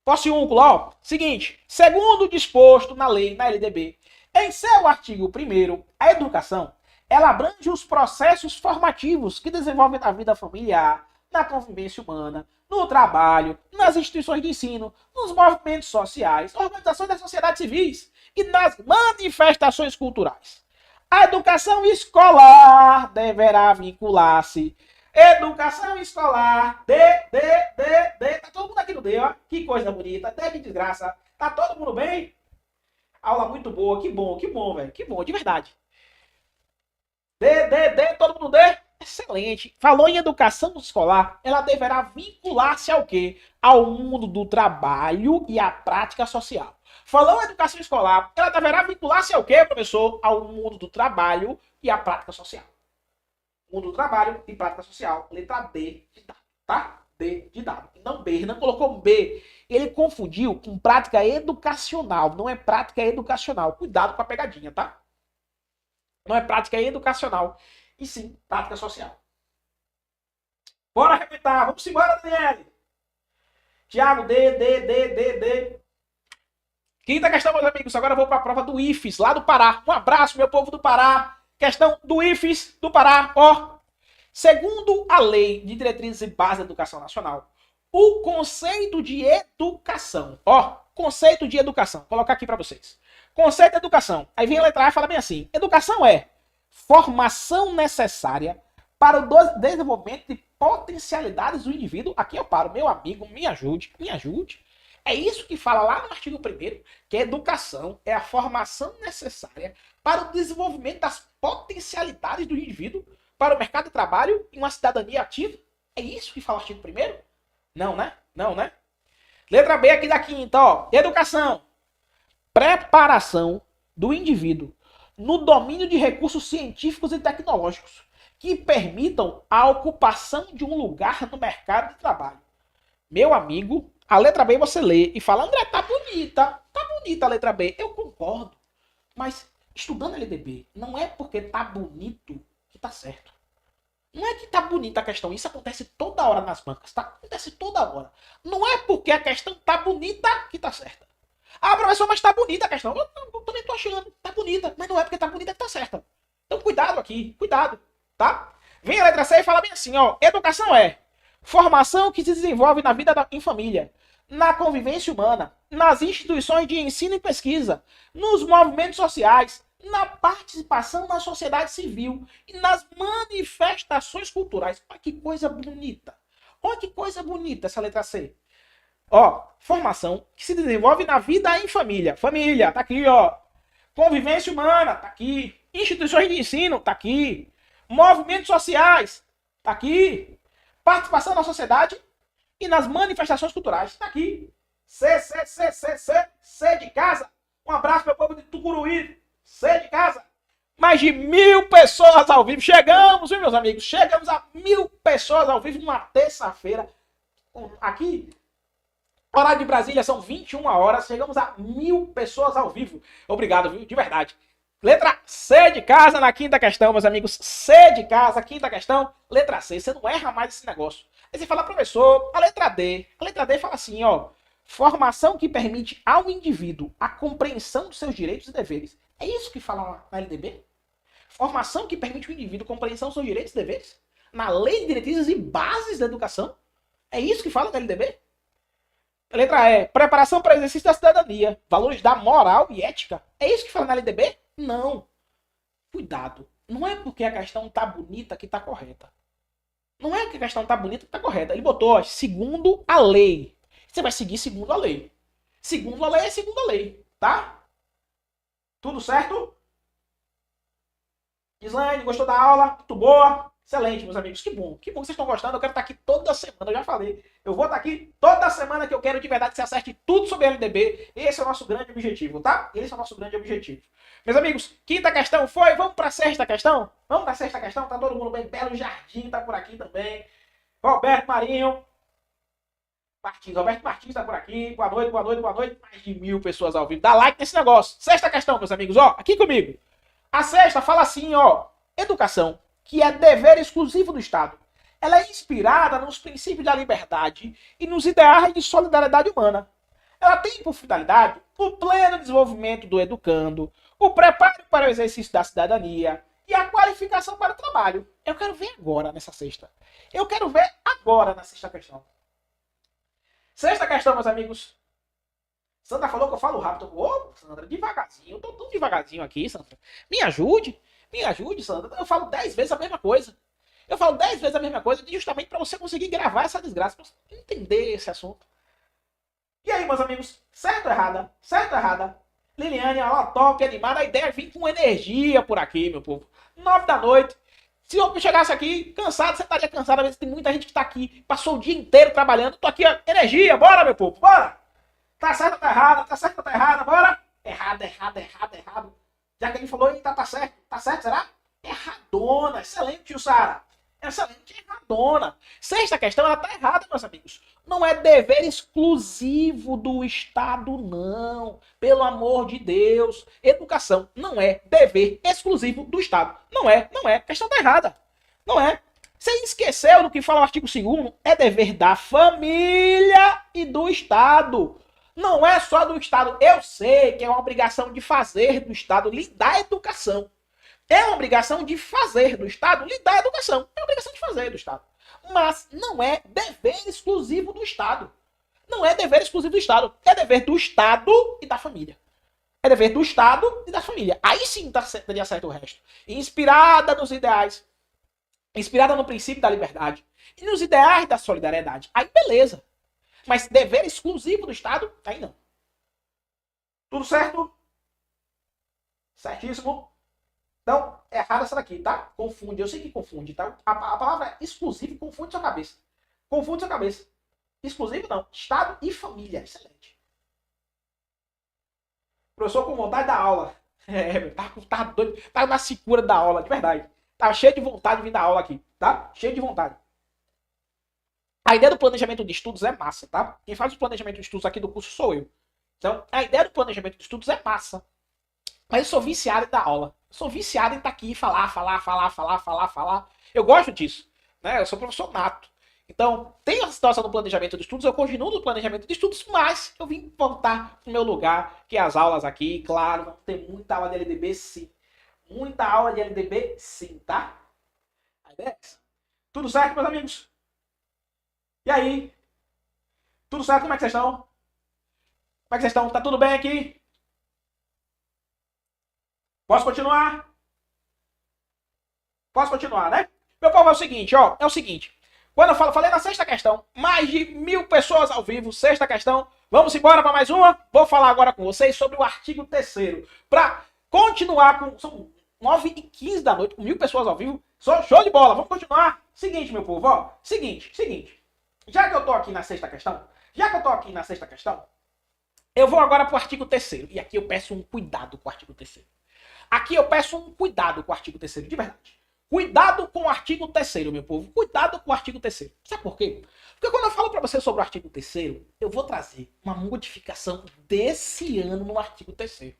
Pociúncula, ó. Seguinte. Segundo o disposto na lei, na LDB, em seu artigo 1º, a educação, ela abrange os processos formativos que desenvolvem na vida familiar, na convivência humana, no trabalho, nas instituições de ensino, nos movimentos sociais, organizações das sociedades civis e nas manifestações culturais. A educação escolar deverá vincular-se. Educação escolar, tá todo mundo aqui no D, ó. Que coisa bonita, D de desgraça. Tá todo mundo bem? Aula muito boa, que bom, velho. Que bom, de verdade. Todo mundo D? Excelente. Falou em educação escolar, ela deverá vincular-se ao quê? Ao mundo do trabalho e à prática social. Falou em educação escolar, ela deverá vincular-se ao quê, professor? Ao mundo do trabalho e à prática social. Mundo do trabalho e prática social. Letra D de dado, tá? D de dado. Não B, ele não colocou B. Ele confundiu com prática educacional. Não é prática educacional. Cuidado com a pegadinha, tá? Não é prática educacional. E sim, prática social. Bora arrebentar. Vamos embora, Daniele. Tiago, D. Quinta questão, meus amigos. Agora eu vou para a prova do IFES, lá do Pará. Um abraço, meu povo do Pará. Questão do IFES do Pará. Ó, segundo a Lei de Diretrizes e Bases da Educação Nacional, o conceito de educação. Ó, conceito de educação. Vou colocar aqui para vocês. Conceito de educação. Aí vem a letra A e fala bem assim. Educação é formação necessária para o desenvolvimento de potencialidades do indivíduo. Aqui eu paro. Meu amigo, me ajude, me ajude. É isso que fala lá no artigo 1º, que a educação é a formação necessária para o desenvolvimento das potencialidades do indivíduo para o mercado de trabalho e uma cidadania ativa. É isso que fala o artigo 1º? Não, né? Não, né? Letra B aqui da quinta, ó. Educação. Preparação do indivíduo no domínio de recursos científicos e tecnológicos que permitam a ocupação de um lugar no mercado de trabalho. Meu amigo, a letra B você lê e fala, André, tá bonita a letra B. Eu concordo, mas estudando LDB, não é porque tá bonito que tá certo. Não é que tá bonita a questão, isso acontece toda hora nas bancas, tá? Acontece toda hora. Não é porque a questão tá bonita que tá certa. Ah, professor, mas tá bonita a questão. Eu também tô achando, tá bonita, mas não é porque tá bonita que tá certa. Então cuidado aqui, cuidado, tá? Vem a letra C e fala bem assim, ó, educação é formação que se desenvolve na vida em família, na convivência humana, nas instituições de ensino e pesquisa, nos movimentos sociais, na participação na sociedade civil e nas manifestações culturais. Olha que coisa bonita. Olha que coisa bonita essa letra C. Ó, formação que se desenvolve na vida em família. Família, tá aqui, ó. Convivência humana, tá aqui. Instituições de ensino, tá aqui. Movimentos sociais, tá aqui. Participação na sociedade e nas manifestações culturais, tá aqui. C de casa. Um abraço para o povo de Tucuruí. C de casa. Mais de 1000 pessoas ao vivo. Chegamos, viu, meus amigos? Chegamos a 1000 pessoas ao vivo numa terça-feira. Aqui, horário de Brasília, são 21 horas. Chegamos a 1000 pessoas ao vivo. Obrigado, viu? De verdade. Letra C de casa na quinta questão, meus amigos. C de casa, quinta questão. Letra C. Você não erra mais esse negócio. Aí você fala, professor, a letra D. A letra D fala assim, ó. Formação que permite ao indivíduo a compreensão dos seus direitos e deveres. É isso que fala na LDB? Formação que permite ao indivíduo a compreensão dos seus direitos e deveres? Na Lei de Diretrizes e Bases da Educação? É isso que fala na LDB? A letra E. Preparação para o exercício da cidadania. Valores da moral e ética. É isso que fala na LDB? Não. Cuidado. Não é porque a questão tá bonita que tá correta. Não é que a questão tá bonita que tá correta. Ele botou, ó, segundo a lei. Você vai seguir segundo a lei. Segundo a lei é segundo a lei, tá? Tudo certo? Islane, gostou da aula? Muito boa. Excelente, meus amigos. Que bom que vocês estão gostando. Eu quero estar aqui toda semana, eu já falei. Eu vou estar aqui toda semana que eu quero de verdade que você acerte tudo sobre LDB. Esse é o nosso grande objetivo, tá? Esse é o nosso grande objetivo. Meus amigos, quinta questão foi. Vamos para a sexta questão? Vamos para a sexta questão? Tá todo mundo bem? Belo Jardim tá por aqui também. Roberto Marinho. Roberto Martins tá por aqui. Boa noite, boa noite, boa noite. Mais de 1000 pessoas ao vivo. Dá like nesse negócio. Sexta questão, meus amigos. Ó, aqui comigo. A sexta fala assim, ó. Educação, que é dever exclusivo do Estado. Ela é inspirada nos princípios da liberdade e nos ideais de solidariedade humana. Ela tem por finalidade o pleno desenvolvimento do educando, o preparo para o exercício da cidadania e a qualificação para o trabalho. Eu quero ver agora nessa sexta. Eu quero ver agora na sexta questão. Sexta questão, meus amigos. Sandra falou que eu falo rápido. Ô, Sandra, devagarzinho. Eu tô tão devagarzinho aqui, Sandra. Me ajude, Sandra. Eu falo 10 vezes a mesma coisa. Eu falo 10 vezes a mesma coisa justamente para você conseguir gravar essa desgraça, para você entender esse assunto. E aí, meus amigos? Certo ou errada? Certo ou errada? Liliane, ela top, animada. A ideia é vir com energia por aqui, meu povo. 9 da noite. Se eu chegasse aqui cansado, você estaria cansado. Às vezes tem muita gente que está aqui, passou o dia inteiro trabalhando. Tô aqui, ó, energia. Bora, meu povo, bora. Tá certo ou tá errada? Tá certo ou tá errada? Bora. Errado. Já que ele falou, tá certo. Tá certo, será? Erradona. Excelente, tio Sara. Excelente, erradona. Sexta questão, ela tá errada, meus amigos. Não é dever exclusivo do Estado, não. Pelo amor de Deus. Educação não é dever exclusivo do Estado. Não é. A questão tá errada. Não é. Você esqueceu do que fala o artigo 2º? É dever da família e do Estado. Não é só do Estado. Eu sei que é uma obrigação de fazer do Estado lhe dar educação. É uma obrigação de fazer do Estado lhe dar educação. É uma obrigação de fazer do Estado. Mas não é dever exclusivo do Estado. Não é dever exclusivo do Estado. É dever do Estado e da família. É dever do Estado e da família. Aí sim teria certo o resto. Inspirada nos ideais, inspirada no princípio da liberdade e nos ideais da solidariedade. Aí beleza. Mas dever exclusivo do Estado, aí não. Tudo certo? Certíssimo? Então, é errado essa daqui, tá? Confunde, eu sei que confunde, tá? A palavra exclusivo confunde sua cabeça. Confunde sua cabeça. Exclusivo não. Estado e família. Excelente. Professor com vontade da aula. Tava doido. Tava na secura da aula, de verdade. Tava cheio de vontade de vir dar aula aqui, tá? Cheio de vontade. A ideia do planejamento de estudos é massa, tá? Quem faz o planejamento de estudos aqui do curso sou eu. Então, a ideia do planejamento de estudos é massa. Mas eu sou viciado em dar aula. Eu sou viciado em estar aqui e falar. Eu gosto disso. Né? Eu sou professor nato. Então, tem a situação do planejamento de estudos, eu continuo no planejamento de estudos, mas eu vim voltar pro meu lugar, que é as aulas aqui, claro, vão ter muita aula de LDB, sim. Muita aula de LDB, sim, tá? A ideia é essa. Tudo certo, meus amigos? E aí? Tudo certo? Como é que vocês estão? Como é que vocês estão? Tá tudo bem aqui? Posso continuar? Posso continuar, né? Meu povo, é o seguinte, ó. É o seguinte. Quando eu falei na sexta questão, mais de 1000 pessoas ao vivo, sexta questão. Vamos embora para mais uma? Vou falar agora com vocês sobre o artigo 3º. Para continuar com... São 9h15 da noite, com 1000 pessoas ao vivo. Show de bola, vamos continuar? Seguinte, meu povo, ó. Seguinte. Já que eu tô aqui na sexta questão, eu vou agora pro artigo 3º. E aqui eu peço um cuidado com o artigo 3º. De verdade. Cuidado com o artigo 3º, meu povo. Cuidado com o artigo 3º. Sabe por quê? Porque quando eu falo para você sobre o artigo 3º, eu vou trazer uma modificação desse ano no artigo 3º.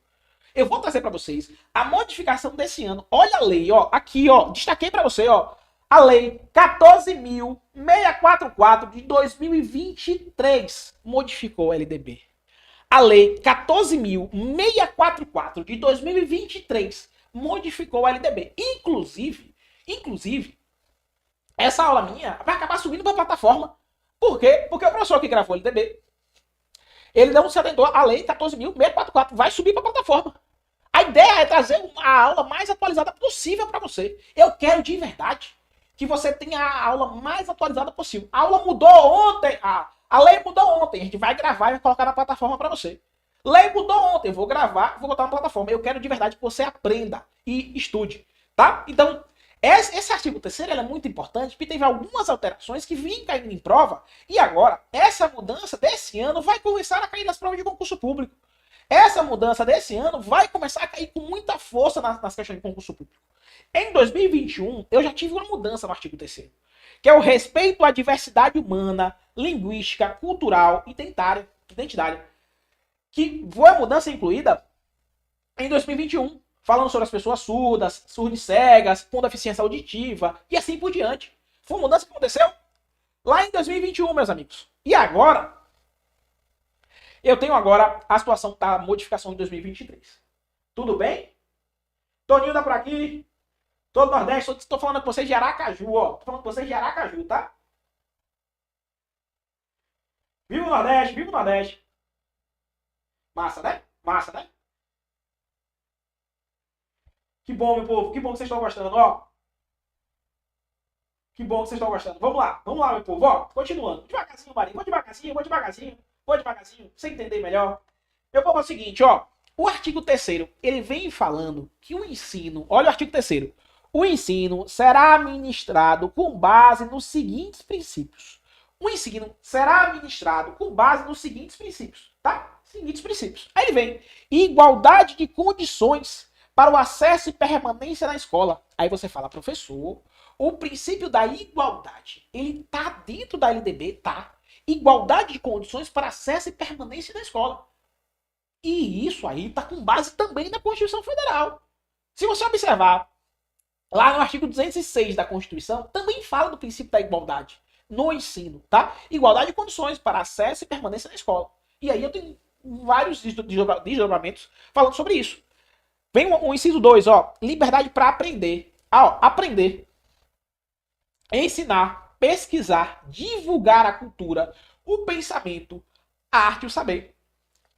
Eu vou trazer para vocês a modificação desse ano. Olha a lei, ó. Aqui, ó. Destaquei para você, ó. A lei 14.644 de 2023 modificou o LDB. A lei 14.644 de 2023 modificou o LDB. Inclusive, essa aula minha vai acabar subindo para a plataforma. Por quê? Porque o professor que gravou o LDB, ele não se atentou à lei 14.644. Vai subir para a plataforma. A ideia é trazer a aula mais atualizada possível para você. Eu quero de verdade que você tenha a aula mais atualizada possível. A aula mudou ontem. A lei mudou ontem. A gente vai gravar e vai colocar na plataforma para você. Lei mudou ontem. Eu vou gravar e vou botar na plataforma. Eu quero de verdade que você aprenda e estude. Tá? Então, esse artigo 3º é muito importante porque teve algumas alterações que vinham caindo em prova. E agora, essa mudança desse ano vai começar a cair nas provas de concurso público. Essa mudança desse ano vai começar a cair com muita força nas questões de concurso público. Em 2021, eu já tive uma mudança no artigo 3º, que é o respeito à diversidade humana, linguística, cultural e identitária. Que foi a mudança incluída em 2021, falando sobre as pessoas surdas, surdo-cegas, com deficiência auditiva e assim por diante. Foi uma mudança que aconteceu lá em 2021, meus amigos. E agora, eu tenho agora a situação da modificação de 2023. Tudo bem? Toninho tá por aqui. Todo Nordeste, estou falando com vocês de Aracaju, ó. Tô falando com vocês de Aracaju, tá? Viva o Nordeste, viva o Nordeste. Massa, né? Massa, né? Que bom, meu povo. Que bom que vocês estão gostando, ó. Que bom que vocês estão gostando. Vamos lá, meu povo, ó. Continuando. Devagarzinho, Marinho. Vou devagarzinho. Pra você entender melhor. Meu povo, é o seguinte, ó. O artigo 3º, ele vem falando que o ensino... Olha o artigo 3º. O ensino será administrado com base nos seguintes princípios. O ensino será administrado com base nos seguintes princípios, tá? Seguintes princípios. Aí ele vem. Igualdade de condições para o acesso e permanência na escola. Aí você fala, professor, o princípio da igualdade, ele tá dentro da LDB, tá? Igualdade de condições para acesso e permanência na escola. E isso aí tá com base também na Constituição Federal. Se você observar, lá no artigo 206 da Constituição, também nem fala do princípio da igualdade no ensino, tá? Igualdade de condições para acesso e permanência na escola. E aí eu tenho vários desdobramentos falando sobre isso. Vem o inciso 2, ó, liberdade para aprender. Aprender, ensinar, pesquisar, divulgar a cultura, o pensamento, a arte e o saber.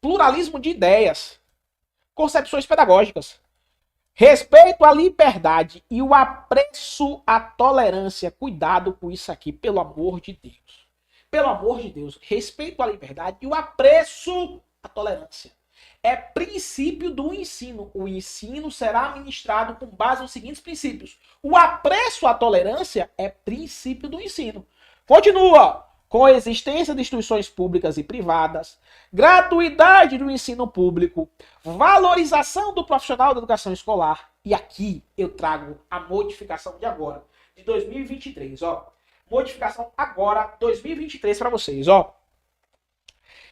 Pluralismo de ideias, concepções pedagógicas, respeito à liberdade e o apreço à tolerância. Cuidado com isso aqui, pelo amor de Deus. Pelo amor de Deus, respeito à liberdade e o apreço à tolerância. É princípio do ensino. O ensino será ministrado com base nos seguintes princípios. O apreço à tolerância é princípio do ensino. Continua. Coexistência de instituições públicas e privadas, gratuidade do ensino público, valorização do profissional da educação escolar. E aqui eu trago a modificação de agora, de 2023, ó. Modificação agora, 2023 para vocês, ó.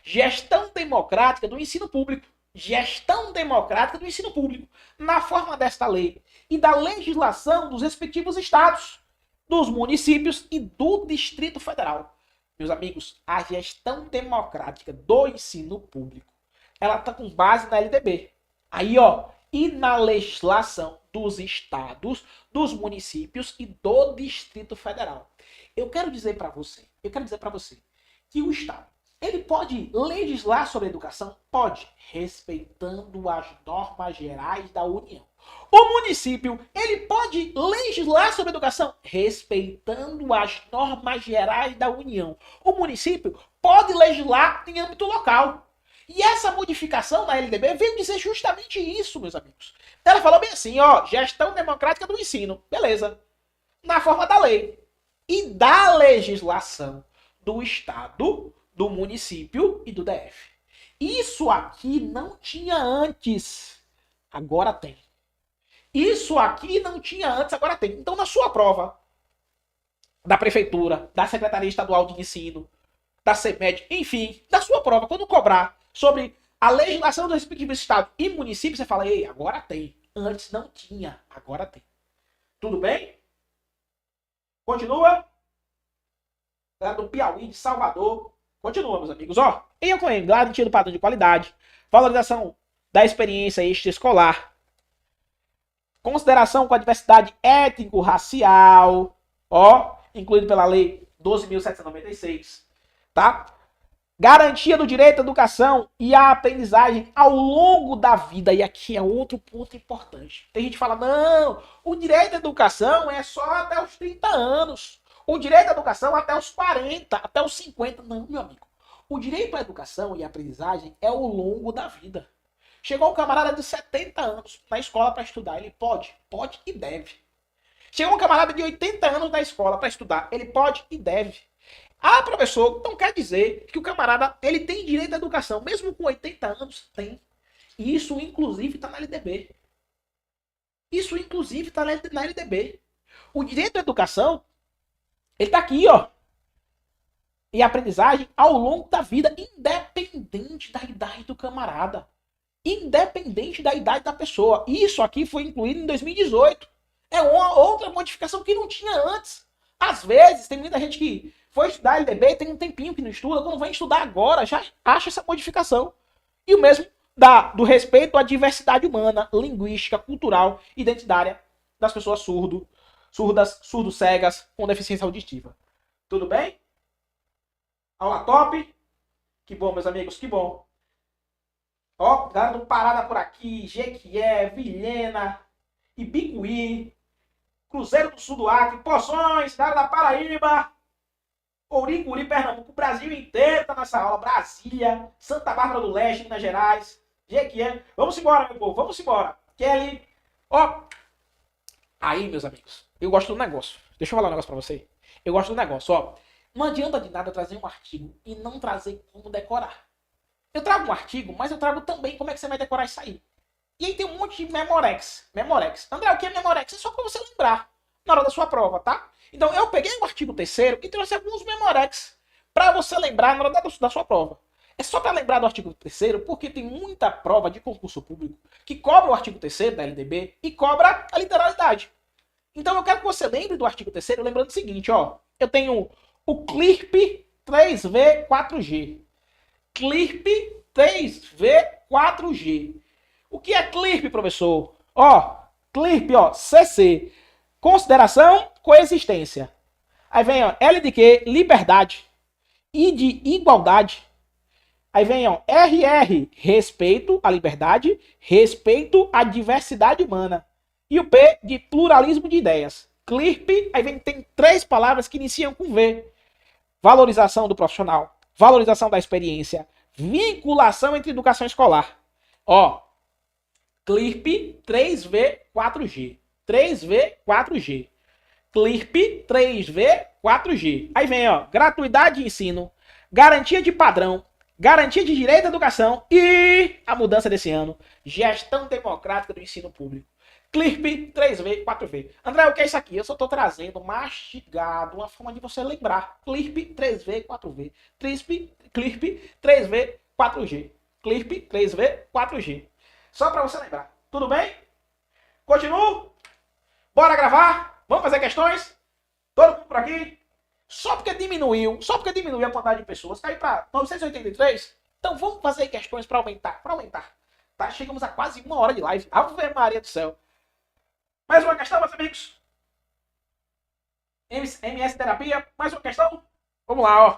Gestão democrática do ensino público. Gestão democrática do ensino público, na forma desta lei e da legislação dos respectivos estados, dos municípios e do Distrito Federal. Meus amigos, a gestão democrática do ensino público, ela está com base na LDB. Aí, ó, e na legislação dos estados, dos municípios e do Distrito Federal. Eu quero dizer para você que o estado, ele pode legislar sobre a educação? Pode, respeitando as normas gerais da União. O município, ele pode legislar sobre a educação? Respeitando as normas gerais da União. O município pode legislar em âmbito local. E essa modificação na LDB veio dizer justamente isso, meus amigos. Ela falou bem assim, ó, gestão democrática do ensino. Beleza. Na forma da lei. E da legislação do estado, do município e do DF. Isso aqui não tinha antes. Agora tem. Isso aqui não tinha antes, agora tem. Então, na sua prova, da prefeitura, da Secretaria Estadual de Ensino, da CEMED, enfim, da sua prova, quando cobrar sobre a legislação dos respectivos estados e municípios, você fala, ei, agora tem. Antes não tinha, agora tem. Tudo bem? Continua. Do Piauí, de Salvador. Continua, meus amigos. Ó, em ocorrendo, garantia do padrão de qualidade, valorização da experiência extraescolar, consideração com a diversidade étnico-racial, ó, incluído pela Lei 12.796, tá? Garantia do direito à educação e à aprendizagem ao longo da vida. E aqui é outro ponto importante. Tem gente que fala, não, o direito à educação é só até os 30 anos. O direito à educação até os 40, até os 50. Não, meu amigo. O direito à educação e à aprendizagem é ao longo da vida. Chegou um camarada de 70 anos na escola para estudar. Ele pode e deve. Chegou um camarada de 80 anos na escola para estudar. Ele pode e deve. Ah, professor, não quer dizer que o camarada ele tem direito à educação. Mesmo com 80 anos, tem. E isso, inclusive, está na LDB. Isso, inclusive, está na LDB. O direito à educação, ele está aqui, ó. E a aprendizagem ao longo da vida, independente da idade do camarada. Independente da idade da pessoa. Isso aqui foi incluído em 2018. É uma outra modificação que não tinha antes. Às vezes, tem muita gente que foi estudar LDB, tem um tempinho que não estuda, quando vai estudar agora, já acha essa modificação. E o mesmo do respeito à diversidade humana, linguística, cultural, identitária das pessoas surdos, cegas, com deficiência auditiva. Tudo bem? Aula top? Que bom, meus amigos, que bom. Ó, galera do Parada por aqui, Jequié, Vilhena, Ibicuí, Cruzeiro do Sul do Acre, Poções, galera da Paraíba, Ouricuri, Pernambuco, o Brasil inteiro tá nessa aula, Brasília, Santa Bárbara do Leste, Minas Gerais, Jequié. Vamos embora, meu povo, vamos embora. Kelly, ó. Aí, meus amigos, eu gosto do negócio. Deixa eu falar um negócio pra você. Eu gosto do negócio, ó. Não adianta de nada trazer um artigo e não trazer como decorar. Eu trago um artigo, mas eu trago também como é que você vai decorar isso aí. E aí tem um monte de Memorex. André, o que é Memorex? É só pra você lembrar na hora da sua prova, tá? Então eu peguei o artigo 3º e trouxe alguns Memorex pra você lembrar na hora da sua prova. É só pra lembrar do artigo 3º, porque tem muita prova de concurso público que cobra o artigo 3º da LDB e cobra a literalidade. Então eu quero que você lembre do artigo 3º, lembrando o seguinte, ó. Eu tenho o CLIRP 3V 4G. CLIRP 3V 4G. O que é CLIRP, professor? Ó, CLIRP, ó, CC. Consideração, coexistência. Aí vem, ó, L de quê? Liberdade. I de igualdade. Aí vem, ó, RR, respeito à liberdade, respeito à diversidade humana. E o P de pluralismo de ideias. CLIRP, aí vem, tem 3 palavras que iniciam com V. Valorização do profissional, valorização da experiência, vinculação entre educação escolar. Ó, CLIRP 3V 4G. 3V 4G. CLIRP 3V 4G. Aí vem, ó, gratuidade de ensino, garantia de padrão, garantia de direito à educação e a mudança desse ano, gestão democrática do ensino público. CLIRP 3V 4V. André, o que é isso aqui? Eu só estou trazendo mastigado uma forma de você lembrar. CLIRP 3V 4V. CLIRP 3V 4G. CLIRP 3V 4G. Só para você lembrar. Tudo bem? Continuo? Bora gravar? Vamos fazer questões? Todo mundo por aqui? Só porque diminuiu a quantidade de pessoas, caiu para 983. Então vamos fazer questões para aumentar, Tá? Chegamos a quase 1 hora de live. Ave Maria do céu. Mais uma questão, meus amigos. MS Terapia, mais uma questão. Vamos lá, ó.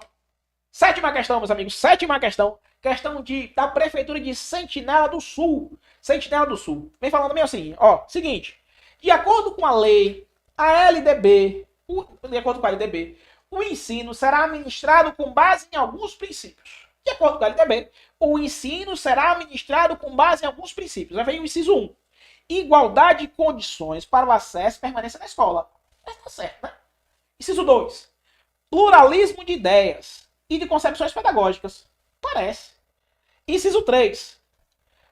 7ª questão, meus amigos. 7ª questão. Questão da Prefeitura de Sentinela do Sul. Sentinela do Sul. Vem falando meio assim, ó. Seguinte. De acordo com a lei, a LDB, o ensino será administrado com base em alguns princípios. De acordo com a LDB, o ensino será administrado com base em alguns princípios. Aí vem o inciso 1. Igualdade de condições para o acesso e permanência na escola. Mas tá certo, né? Inciso 2. Pluralismo de ideias e de concepções pedagógicas. Parece. Inciso 3.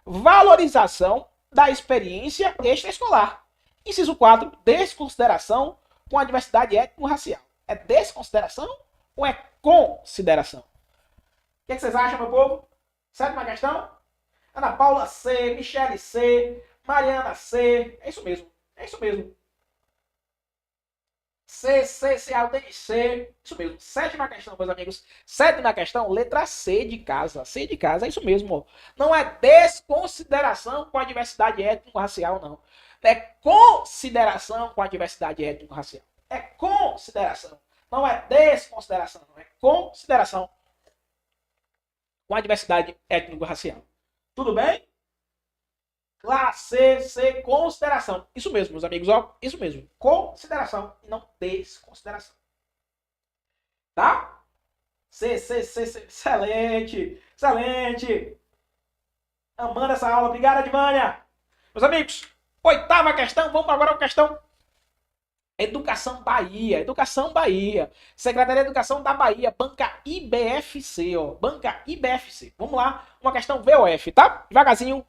Valorização da experiência extraescolar. Inciso 4. Desconsideração com a diversidade étnico-racial. É desconsideração ou é consideração? O que vocês acham, meu povo? 7ª questão? Ana Paula C, Michele C, Mariana C. É isso mesmo. É isso mesmo. C, Aldeni C. Isso mesmo. 7ª questão, meus amigos. 7ª questão, letra C de casa. C de casa, é isso mesmo. Ó. Não é desconsideração com a diversidade étnico-racial, não. É consideração com a diversidade étnico-racial. É consideração. Não é desconsideração, não. É consideração com a diversidade étnico-racial. Tudo bem? Classe C, consideração. Isso mesmo, meus amigos. Ó, isso mesmo. Consideração e não desconsideração. Tá? C. Excelente. Excelente. Amando essa aula. Obrigado, Edmânia. Meus amigos, 8ª questão. Vamos agora para a questão Educação Bahia. Educação Bahia. Secretaria de Educação da Bahia. Banca IBFC, ó. Banca IBFC. Vamos lá. Uma questão VOF, tá? Devagarzinho.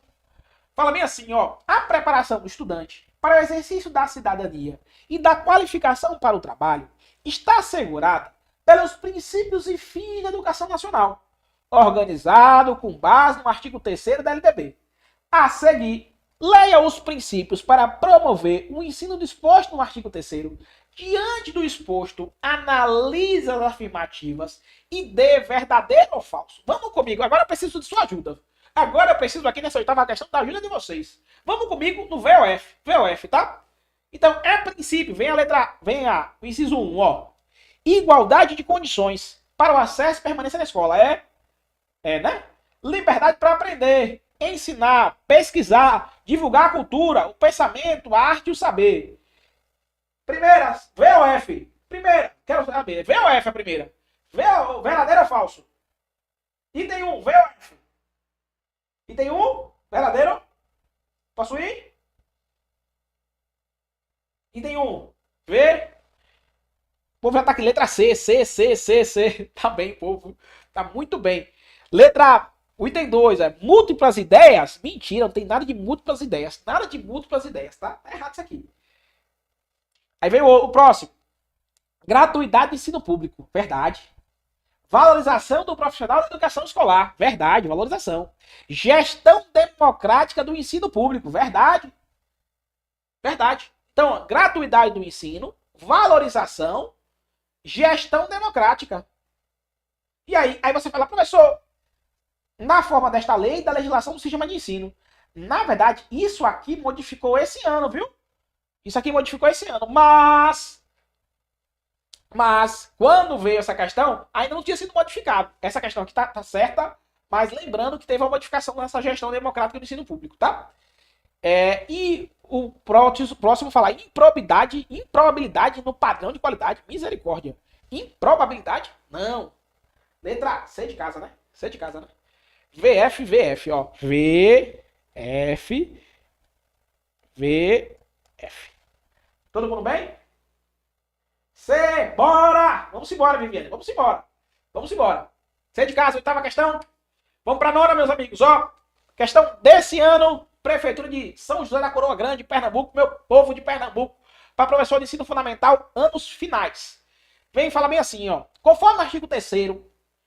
Fala bem assim, ó. A preparação do estudante para o exercício da cidadania e da qualificação para o trabalho está assegurada pelos princípios e fins da educação nacional, organizado com base no artigo 3º da LDB. A seguir, leia os princípios para promover o ensino disposto no artigo 3º. Diante do exposto, analise as afirmativas e dê verdadeiro ou falso. Vamos comigo, agora eu preciso de sua ajuda. Agora eu preciso aqui nessa 8ª questão da ajuda de vocês. Vamos comigo no VOF. VOF, tá? Então, é princípio, vem o inciso 1, ó. Igualdade de condições para o acesso e permanência na escola. Né? Liberdade para aprender, ensinar, pesquisar, divulgar a cultura, o pensamento, a arte e o saber. Primeira, VOF. Primeira, quero saber. VOF a primeira. Verdadeiro ou falso? Item 1, VOF. Item 1, verdadeiro. Posso ir? Item 1, V. O povo já tá aqui, letra C. Tá bem, povo. Tá muito bem. O item 2 é múltiplas ideias. Mentira, não tem nada de múltiplas ideias. Nada de múltiplas ideias, tá? Tá errado isso aqui. Aí vem o próximo. Gratuidade de ensino público. Verdade. Valorização do profissional da educação escolar. Verdade, valorização. Gestão democrática do ensino público. Verdade. Verdade. Então, gratuidade do ensino, valorização, gestão democrática. E aí você fala, professor, na forma desta lei, da legislação do sistema de ensino. Na verdade, isso aqui modificou esse ano, viu? Isso aqui modificou esse ano. Mas quando veio essa questão, ainda não tinha sido modificado. Essa questão aqui tá certa, mas lembrando que teve uma modificação nessa gestão democrática do ensino público, tá? E o próximo falar improbabilidade no padrão de qualidade. Misericórdia. Improbabilidade? Não. Letra C de casa, né? C de casa, né? VF, ó. VF. Todo mundo bem? Bora! Vamos embora, Viviane. Vamos embora. C de casa, oitava questão. Vamos para a nona, meus amigos. Ó, questão desse ano, Prefeitura de São José da Coroa Grande, Pernambuco, meu povo de Pernambuco, para professor de ensino fundamental, anos finais. Vem falar bem assim, ó. Conforme o artigo 3º,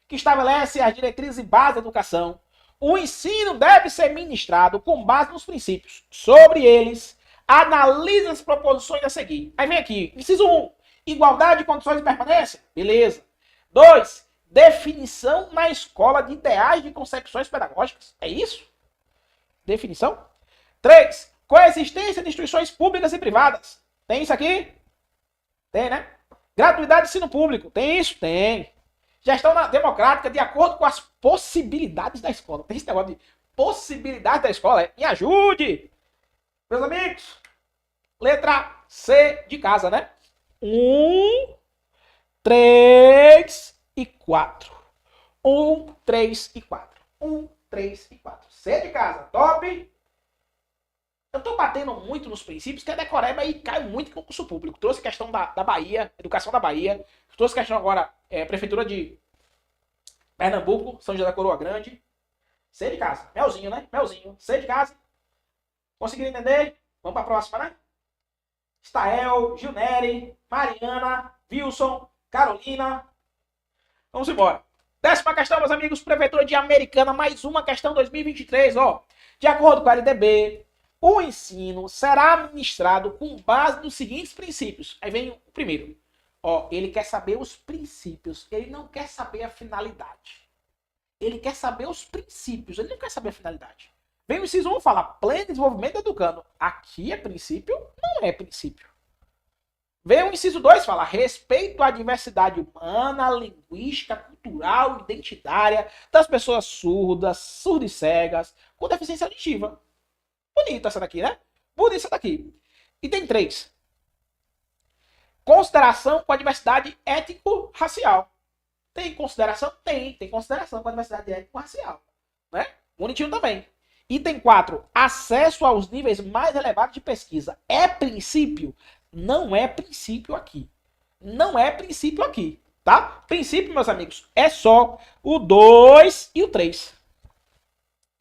que estabelece as diretrizes e bases da educação, o ensino deve ser ministrado com base nos princípios. Sobre eles, analise as proposições a seguir. Aí vem aqui, inciso 1, igualdade de condições de permanência. Beleza. 2, definição na escola de ideais de concepções pedagógicas. É isso? Definição. 3, coexistência de instituições públicas e privadas. Tem isso aqui? Tem, né? Gratuidade de ensino público. Tem isso? Tem. Gestão democrática de acordo com as possibilidades da escola. Tem esse negócio de possibilidade da escola? Me ajude! Meus amigos, letra C de casa, né? 1, 3 e 4. 1, 3 e 4. 1, 3 e 4. C de casa, top! Eu tô batendo muito nos princípios, que a decoreba aí cai muito em concurso público. Trouxe questão da Bahia, educação da Bahia. Trouxe questão agora, Prefeitura de Pernambuco, São José da Coroa Grande. C de casa. Melzinho, né? Melzinho. C de casa. Conseguiram entender? Vamos para a próxima, né? Stael, Gilneri, Mariana, Wilson, Carolina. Vamos embora. 10ª questão, meus amigos. Prefeitura de Americana. Mais uma questão 2023, ó. De acordo com a LDB, o ensino será ministrado com base nos seguintes princípios. Aí vem o primeiro. Ó, ele quer saber os princípios. Ele não quer saber a finalidade. Ele quer saber os princípios. Ele não quer saber a finalidade. Vem o inciso 1 falar pleno desenvolvimento do educando. Aqui é princípio? Não é princípio. Vem o inciso 2 falar respeito à diversidade humana, linguística, cultural, identitária das pessoas surdas, surdas e cegas, com deficiência auditiva. Bonita essa daqui, né? Bonita essa daqui. E tem 3. Consideração com a diversidade étnico-racial. Tem consideração? Tem consideração com a diversidade étnico-racial. Né? Bonitinho também. Item 4. Acesso aos níveis mais elevados de pesquisa. É princípio? Não é princípio aqui. Não é princípio aqui. Tá? Princípio, meus amigos, é só o 2 e o 3.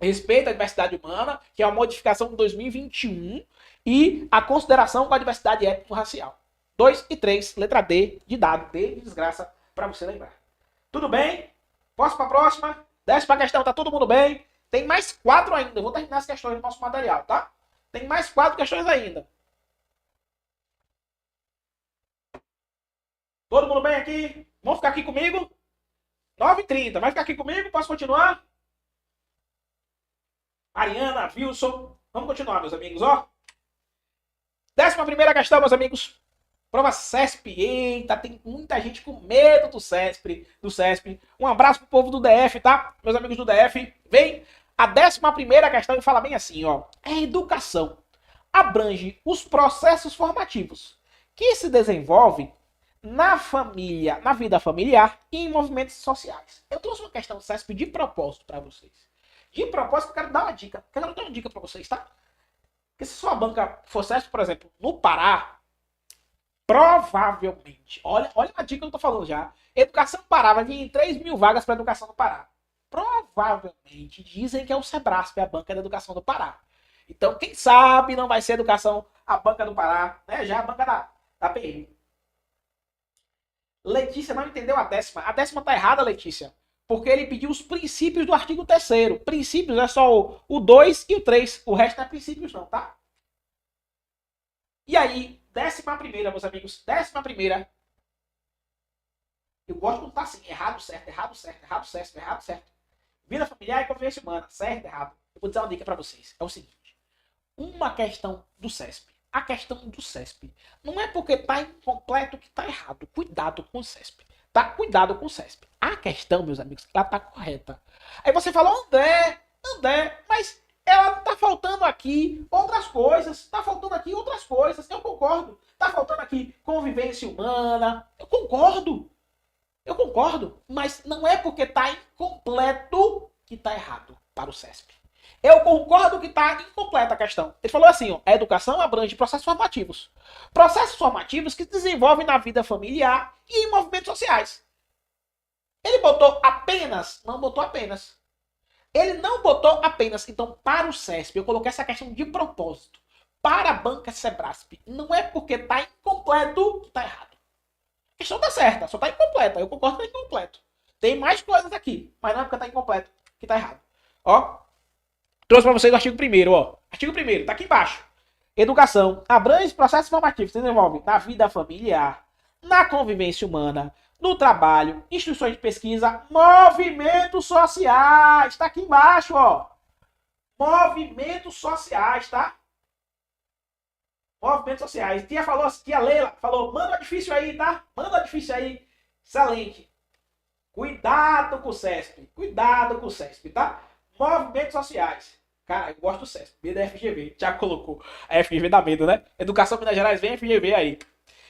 Respeito à diversidade humana, que é uma modificação de 2021, e a consideração com a diversidade étnico-racial. 2 e 3, letra D de dado, D de desgraça, para você lembrar. Tudo bem? Posso para a próxima? 10ª questão, tá todo mundo bem? Tem mais 4 ainda, eu vou terminar as questões do nosso material, tá? Tem mais 4 questões ainda. Todo mundo bem aqui? Vamos ficar aqui comigo? 9h30, vai ficar aqui comigo? Posso continuar? Mariana, Wilson, vamos continuar, meus amigos, ó. 11ª questão, meus amigos. Prova CESP. Eita, tem muita gente com medo do CESP. Um abraço pro povo do DF, tá? Meus amigos do DF. Vem a 11ª questão e fala bem assim, ó. A educação abrange os processos formativos que se desenvolvem na família, na vida familiar e em movimentos sociais. Eu trouxe uma questão do CESP de propósito para vocês. De propósito, eu quero dar uma dica. Quero dar uma dica para vocês, tá? Porque se sua banca for CESP, por exemplo, no Pará, provavelmente, olha a dica que eu tô falando já. Educação no Pará vai vir em 3.000 vagas para educação no Pará. Provavelmente dizem que é o Sebrasp, a banca da educação do Pará. Então, quem sabe não vai ser educação a banca do Pará, né? Já a banca da PM. Letícia não entendeu a 10ª. A 10ª tá errada, Letícia. Porque ele pediu os princípios do artigo 3º. Princípios é só o 2 e o 3. O resto não é princípios não, tá? E aí, 11ª, meus amigos, 11ª. Eu gosto de estar assim, errado, certo, errado, certo, errado, certo, errado, certo. Vida familiar e convivência humana, certo, errado. Eu vou dizer uma dica para vocês. É o seguinte. Uma questão do CESP. A questão do CESP. Não é porque está incompleto que está errado. Cuidado com o CESP. Tá? Cuidado com o CESP. A questão, meus amigos, ela está correta. Aí você fala, André, mas ela tá faltando aqui outras coisas. Tá faltando aqui outras coisas. Eu concordo. Tá faltando aqui convivência humana. Eu concordo. Mas não é porque está incompleto que está errado para o CESP. Eu concordo que está incompleta a questão. Ele falou assim, ó, a educação abrange processos formativos. Processos formativos que se desenvolvem na vida familiar e em movimentos sociais. Ele botou apenas? Não botou apenas. Ele não botou apenas. Então, para o CESP, eu coloquei essa questão de propósito. Para a banca Sebrasp. Não é porque está incompleto que está errado. A questão tá certa, só tá incompleta. Eu concordo que tá incompleto. Tem mais coisas aqui, mas não é porque tá incompleto que tá errado. Ó, trouxe para vocês o artigo 1º, ó. Artigo 1º, tá aqui embaixo. Educação abrange processos formativos que se desenvolvem na vida familiar, na convivência humana, no trabalho, instituições de pesquisa, movimentos sociais. Tá aqui embaixo, ó. Movimentos sociais, tá? Movimentos sociais. Tia Leila falou, manda difícil aí, tá? Manda difícil aí. Excelente. Cuidado com o CESP. Cuidado com o CESP, tá? Movimentos sociais. Cara, eu gosto do CESP. B da FGV. Já colocou. A FGV dá medo, né? Educação Minas Gerais, vem FGV aí.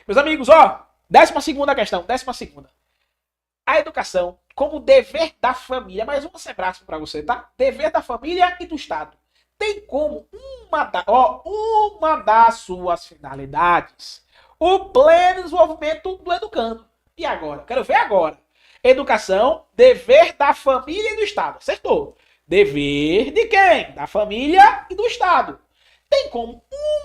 Meus amigos, ó. 12ª questão. 12ª. A educação como dever da família. Mais um abraço pra você, tá? Dever da família e do Estado. Tem como uma das suas finalidades o pleno desenvolvimento do educando. E agora? Quero ver agora. Educação, dever da família e do Estado. Acertou. Dever de quem? Da família e do Estado. Tem como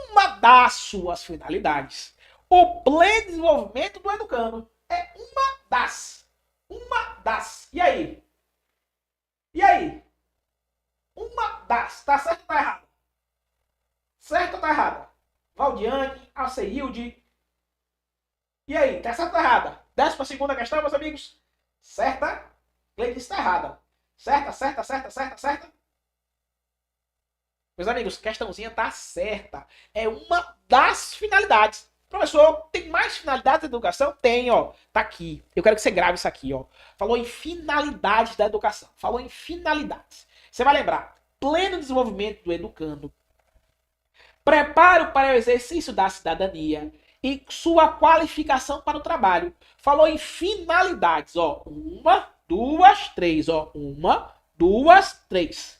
uma das suas finalidades o pleno desenvolvimento do educando. É uma das. Uma das. E aí? E aí? Uma das. Tá certo ou tá errado? Certo ou tá errado? Valdiane, Alceilde. E aí? Tá certo ou tá errada? 12ª questão, meus amigos. Certa? Cleiton está errada. Certa. Meus amigos, questãozinha tá certa. É uma das finalidades. Professor, tem mais finalidades da educação? Tem, ó. Tá aqui. Eu quero que você grave isso aqui, ó. Falou em finalidades da educação. Falou em finalidades. Você vai lembrar. Pleno desenvolvimento do educando. Preparo para o exercício da cidadania e sua qualificação para o trabalho. Falou em finalidades, ó. 1, 2, 3, ó. 1, 2, 3.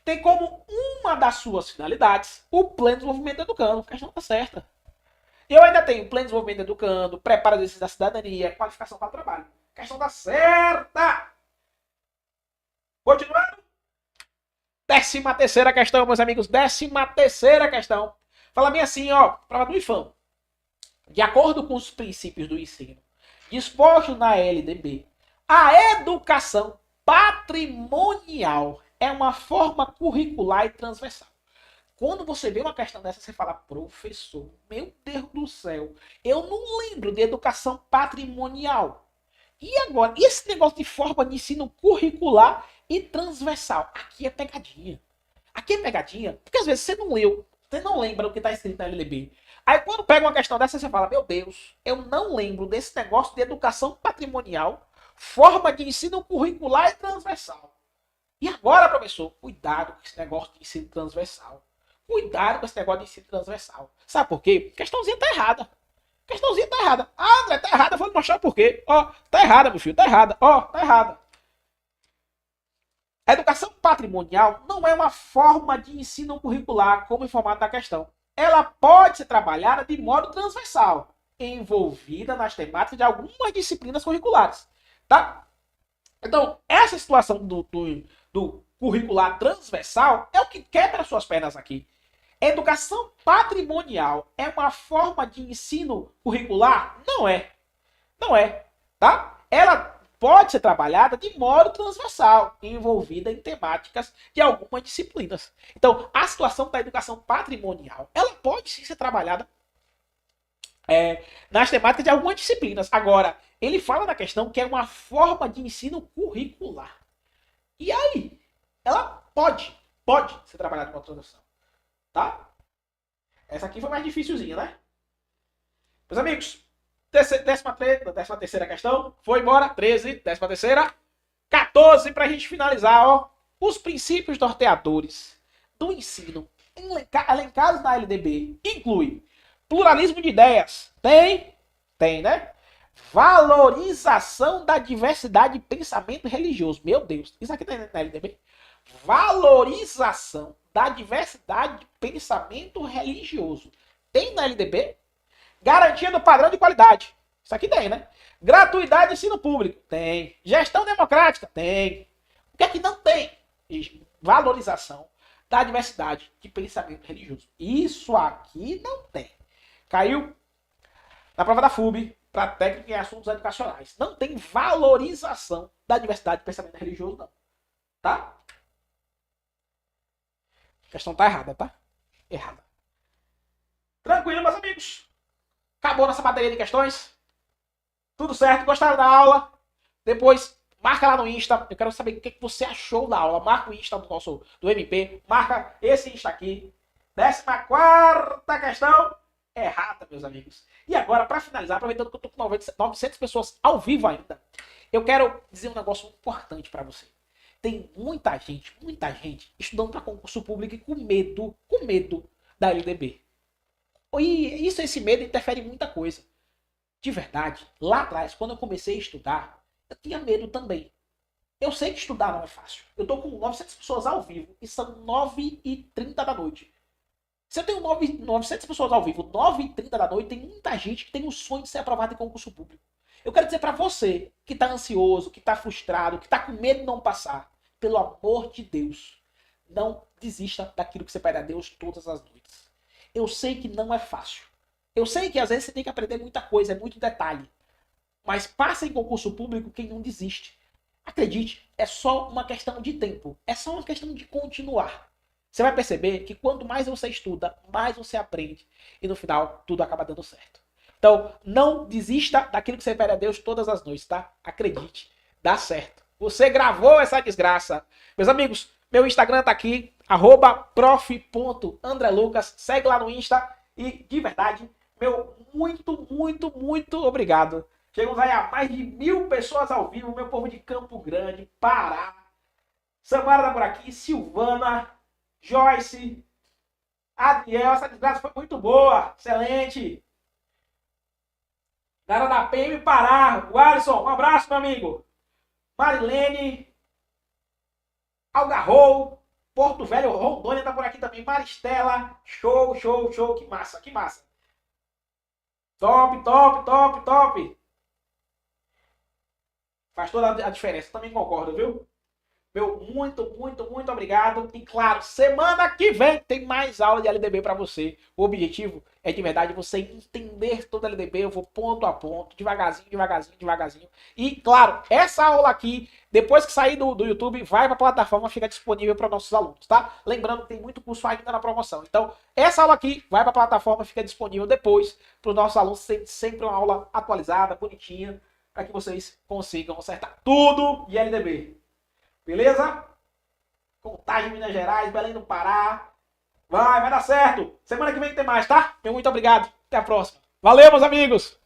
Tem como uma das suas finalidades o pleno desenvolvimento do educando. A questão tá certa. Eu ainda tenho pleno desenvolvimento do educando, preparo o exercício da cidadania, qualificação para o trabalho. A questão tá certa. Continuando. 13ª questão, meus amigos. 13ª questão. Fala bem assim, ó. Prova do IFAM. De acordo com os princípios do ensino dispostos na LDB, a educação patrimonial é uma forma curricular e transversal. Quando você vê uma questão dessa, você fala, professor, meu Deus do céu, eu não lembro de educação patrimonial. E agora, esse negócio de forma de ensino curricular e transversal? Aqui é pegadinha. Aqui é pegadinha, porque às vezes você não leu, você não lembra o que está escrito na LDB. Aí quando pega uma questão dessa, você fala, meu Deus, eu não lembro desse negócio de educação patrimonial, forma de ensino curricular e transversal. E agora, professor, cuidado com esse negócio de ensino transversal. Cuidado com esse negócio de ensino transversal. Sabe por quê? A questãozinha tá errada. A questãozinha tá errada. Ah, André, tá errada. Eu vou mostrar por quê. Ó, tá errada, meu filho. Tá errada. Ó, tá errada. A educação patrimonial não é uma forma de ensino curricular, como informado na questão. Ela pode ser trabalhada de modo transversal, envolvida nas temáticas de algumas disciplinas curriculares. Tá? Então, essa situação do curricular transversal é o que quebra suas pernas aqui. Educação patrimonial é uma forma de ensino curricular? Não é. Não é. Tá? Ela pode ser trabalhada de modo transversal, envolvida em temáticas de algumas disciplinas. Então, a situação da educação patrimonial, ela pode sim ser trabalhada nas temáticas de algumas disciplinas. Agora, ele fala na questão que é uma forma de ensino curricular. E aí, ela pode ser trabalhada com a tradução, tá? Essa aqui foi mais dificilzinha, né? Meus amigos, 13ª questão, foi embora, 13, 13ª, 14 para a gente finalizar, ó. Os princípios norteadores do ensino elencados na LDB inclui pluralismo de ideias, tem, né? Valorização da diversidade de pensamento religioso. Meu Deus, isso aqui tem na LDB? Valorização da diversidade de pensamento religioso. Tem na LDB? Garantia do padrão de qualidade. Isso aqui tem, né? Gratuidade de ensino público. Tem. Gestão democrática. Tem. O que é que não tem? Valorização da diversidade de pensamento religioso. Isso aqui não tem. Caiu na prova da FUB para técnica em assuntos educacionais. Não tem valorização da diversidade de pensamento religioso, não. Tá? A questão tá errada, tá? Errada. Tranquilo, meus amigos? Acabou nossa bateria de questões? Tudo certo? Gostaram da aula? Depois, marca lá no Insta. Eu quero saber o que você achou da aula. Marca o Insta do MP. Marca esse Insta aqui. 14ª questão. Errada, meus amigos. E agora, para finalizar, aproveitando que eu tô com 900 pessoas ao vivo ainda, eu quero dizer um negócio importante para você. Tem muita gente estudando para concurso público e com medo da LDB. E esse medo interfere em muita coisa. De verdade, lá atrás, quando eu comecei a estudar, eu tinha medo também. Eu sei que estudar não é fácil. Eu tô com 900 pessoas ao vivo e são 9h30 da noite. Se eu tenho 900 pessoas ao vivo, 9h30 da noite, tem muita gente que tem o sonho de ser aprovado em concurso público. Eu quero dizer para você que tá ansioso, que tá frustrado, que tá com medo de não passar, pelo amor de Deus, não desista daquilo que você pede a Deus todas as noites. Eu sei que não é fácil. Eu sei que às vezes você tem que aprender muita coisa, é muito detalhe. Mas passa em concurso público quem não desiste. Acredite, é só uma questão de tempo. É só uma questão de continuar. Você vai perceber que quanto mais você estuda, mais você aprende. E no final, tudo acaba dando certo. Então, não desista daquilo que você pede a Deus todas as noites, tá? Acredite, dá certo. Você gravou essa desgraça. Meus amigos, meu Instagram tá aqui, @prof.andrelucas. Segue lá no Insta. E, de verdade, meu muito obrigado. Chegamos aí a mais de 1000 pessoas ao vivo. Meu povo de Campo Grande, Pará. Samara tá por aqui, Silvana, Joyce, Adriel. Essa desgraça foi muito boa, excelente. Galera da PM Pará, o Alisson, um abraço, meu amigo. Marilene, Algarrou, Porto Velho, Rondônia tá por aqui também. Maristela, show, que massa, que massa. Top. Faz toda a diferença, também concordo, viu? Meu muito obrigado. E claro, semana que vem tem mais aula de LDB para você. O objetivo é de verdade você entender toda a LDB. Eu vou ponto a ponto, devagarzinho. E claro, essa aula aqui, depois que sair do YouTube, vai para a plataforma, fica disponível para nossos alunos, tá? Lembrando que tem muito curso ainda na promoção. Então, essa aula aqui vai para a plataforma, fica disponível depois para os nossos alunos. Sempre uma aula atualizada, bonitinha, para que vocês consigam acertar tudo de LDB. Beleza? Contagem, Minas Gerais, Belém do Pará. Vai dar certo. Semana que vem tem mais, tá? Meu muito obrigado. Até a próxima. Valeu, meus amigos!